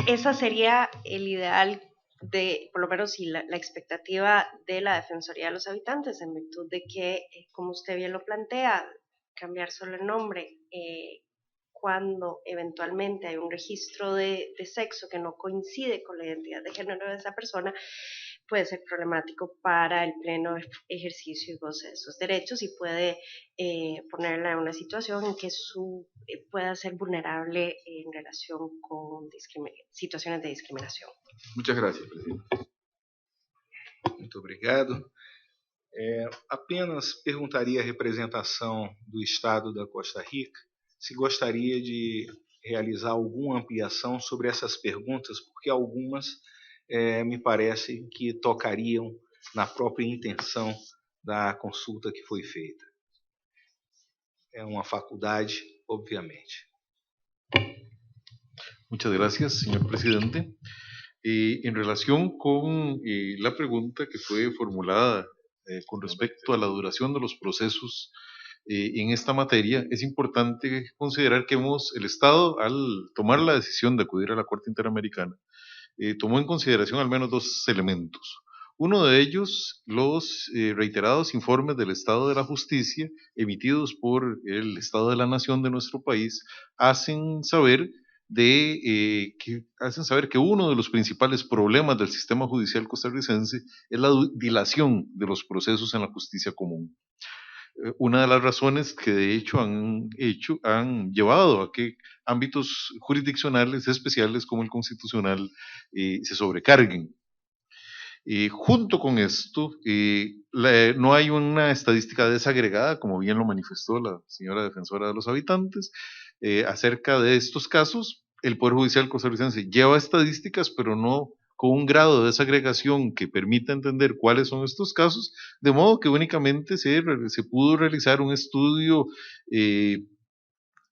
Esa sería el ideal de, por lo menos, la expectativa de la Defensoría de los Habitantes, en virtud de que, como usted bien lo plantea, cambiar solo el nombre cuando eventualmente hay un registro de sexo que no coincide con la identidad de género de esa persona, puede ser problemático para el pleno ejercicio y goce de sus derechos y puede ponerla en una situación en que pueda ser vulnerable en relación con situaciones de discriminación. Muchas gracias, presidente. Muito obrigado. Apenas perguntaria à representação do Estado da Costa Rica se gostaria de realizar alguma ampliação sobre essas perguntas, porque algumas me parece que tocariam na própria intenção da consulta que foi feita. É uma faculdade, obviamente. Muchas gracias, señor presidente. En relación con la pregunta que fue formulada con respecto a la duración de los procesos en esta materia, es importante considerar que el Estado, al tomar la decisión de acudir a la Corte Interamericana, tomó en consideración al menos 2 elementos. Uno de ellos, los reiterados informes del Estado de la Justicia emitidos por el Estado de la Nación de nuestro país hacen saber que uno de los principales problemas del sistema judicial costarricense es la dilación de los procesos en la justicia común. Una de las razones que de hecho han llevado a que ámbitos jurisdiccionales especiales como el constitucional se sobrecarguen. Junto con esto, no hay una estadística desagregada, como bien lo manifestó la señora defensora de los habitantes, acerca de estos casos. El Poder Judicial costarricense lleva estadísticas, pero no con un grado de desagregación que permita entender cuáles son estos casos, de modo que únicamente se pudo realizar un estudio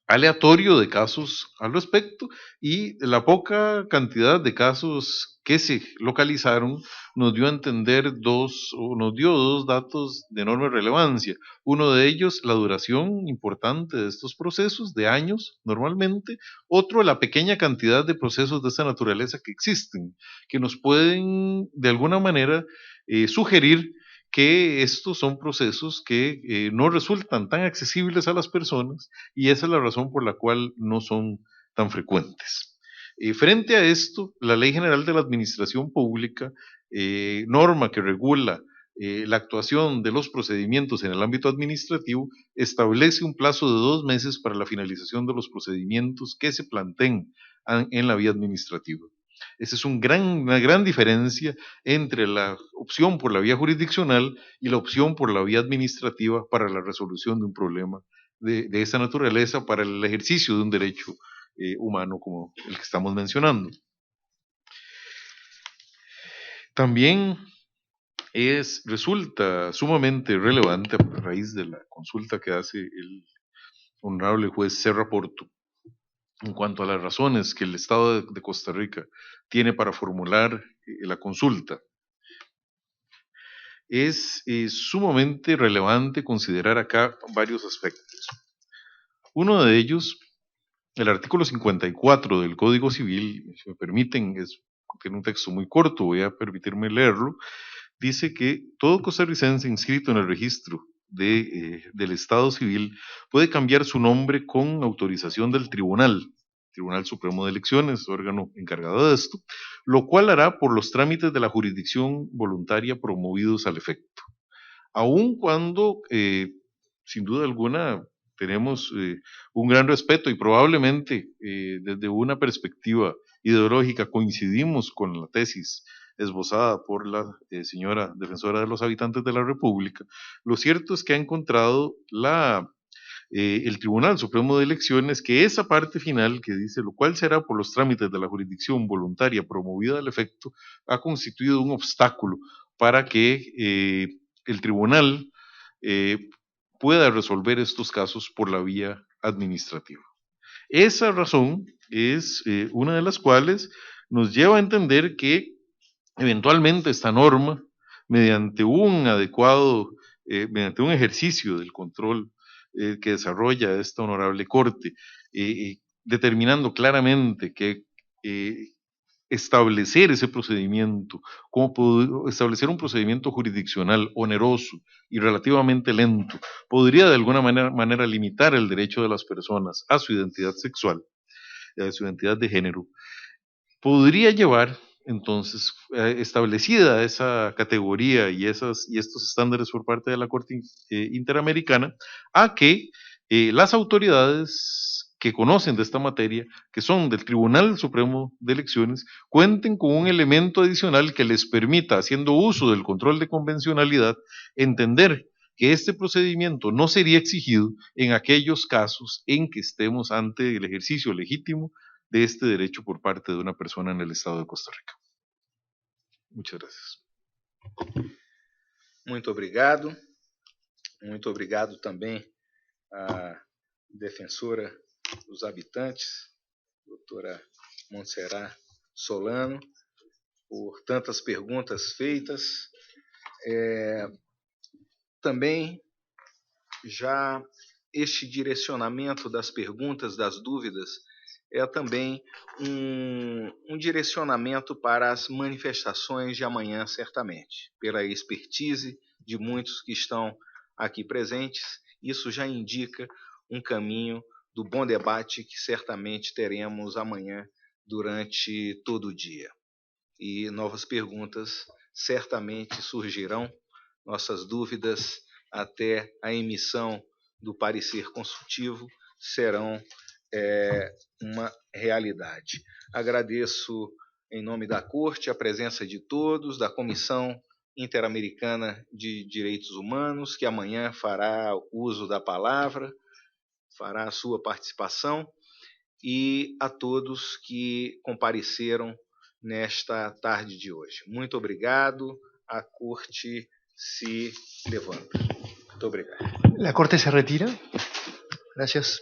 aleatorio de casos al respecto, y la poca cantidad de casos que se localizaron nos dio a entender nos dio dos datos de enorme relevancia. Uno de ellos, la duración importante de estos procesos, de años normalmente. Otro, la pequeña cantidad de procesos de esta naturaleza que existen, que nos pueden de alguna manera sugerir que estos son procesos que no resultan tan accesibles a las personas, y esa es la razón por la cual no son tan frecuentes. Frente a esto, la Ley General de la Administración Pública, norma que regula la actuación de los procedimientos en el ámbito administrativo, establece un plazo de 2 meses para la finalización de los procedimientos que se planteen en la vía administrativa. Esa es una gran diferencia entre la opción por la vía jurisdiccional y la opción por la vía administrativa para la resolución de un problema de esa naturaleza, para el ejercicio de un derecho humano como el que estamos mencionando. También resulta sumamente relevante, a raíz de la consulta que hace el honorable juez Serra Porto, en cuanto a las razones que el Estado de Costa Rica tiene para formular la consulta. Es sumamente relevante considerar acá varios aspectos. Uno de ellos, el artículo 54 del Código Civil, si me permiten, tiene un texto muy corto, voy a permitirme leerlo. Dice que todo costarricense inscrito en el registro del Estado Civil puede cambiar su nombre con autorización del Tribunal Supremo de Elecciones, órgano encargado de esto, lo cual hará por los trámites de la jurisdicción voluntaria promovidos al efecto. Aun cuando, sin duda alguna, tenemos un gran respeto y probablemente desde una perspectiva ideológica coincidimos con la tesis esbozada por la señora defensora de los habitantes de la República, lo cierto es que ha encontrado el Tribunal Supremo de Elecciones que esa parte final que dice lo cual será por los trámites de la jurisdicción voluntaria promovida al efecto, ha constituido un obstáculo para que el tribunal pueda resolver estos casos por la vía administrativa. Esa razón es una de las cuales nos lleva a entender que eventualmente esta norma, mediante un ejercicio del control que desarrolla esta honorable Corte, determinando claramente que establecer ese procedimiento, como establecer un procedimiento jurisdiccional oneroso y relativamente lento, podría de alguna manera limitar el derecho de las personas a su identidad sexual, a su identidad de género, podría llevar entonces, establecida esa categoría y estos estándares por parte de la Corte Interamericana, a que las autoridades que conocen de esta materia, que son del Tribunal Supremo de Elecciones, cuenten con un elemento adicional que les permita, haciendo uso del control de convencionalidad, entender que este procedimiento no sería exigido en aquellos casos en que estemos ante el ejercicio legítimo de este derecho por parte de una persona en el Estado de Costa Rica. Muchas gracias. Muito obrigado. Muito obrigado também à defensora dos habitantes, doutora Montserrat Solano, por tantas perguntas feitas. Também já este direcionamento das perguntas, das dúvidas, é também um direcionamento para as manifestações de amanhã, certamente, pela expertise de muitos que estão aqui presentes. Isso já indica um caminho do bom debate que certamente teremos amanhã durante todo o dia. E novas perguntas certamente surgirão, nossas dúvidas até a emissão do parecer consultivo serão uma realidade. Agradeço em nome da Corte, a presença de todos, da Comissão Interamericana de Direitos Humanos, que amanhã fará uso da palavra, fará a sua participação, e a todos que compareceram nesta tarde de hoje. Muito obrigado. A Corte se levanta. Muito obrigado. La Corte se retira. Gracias.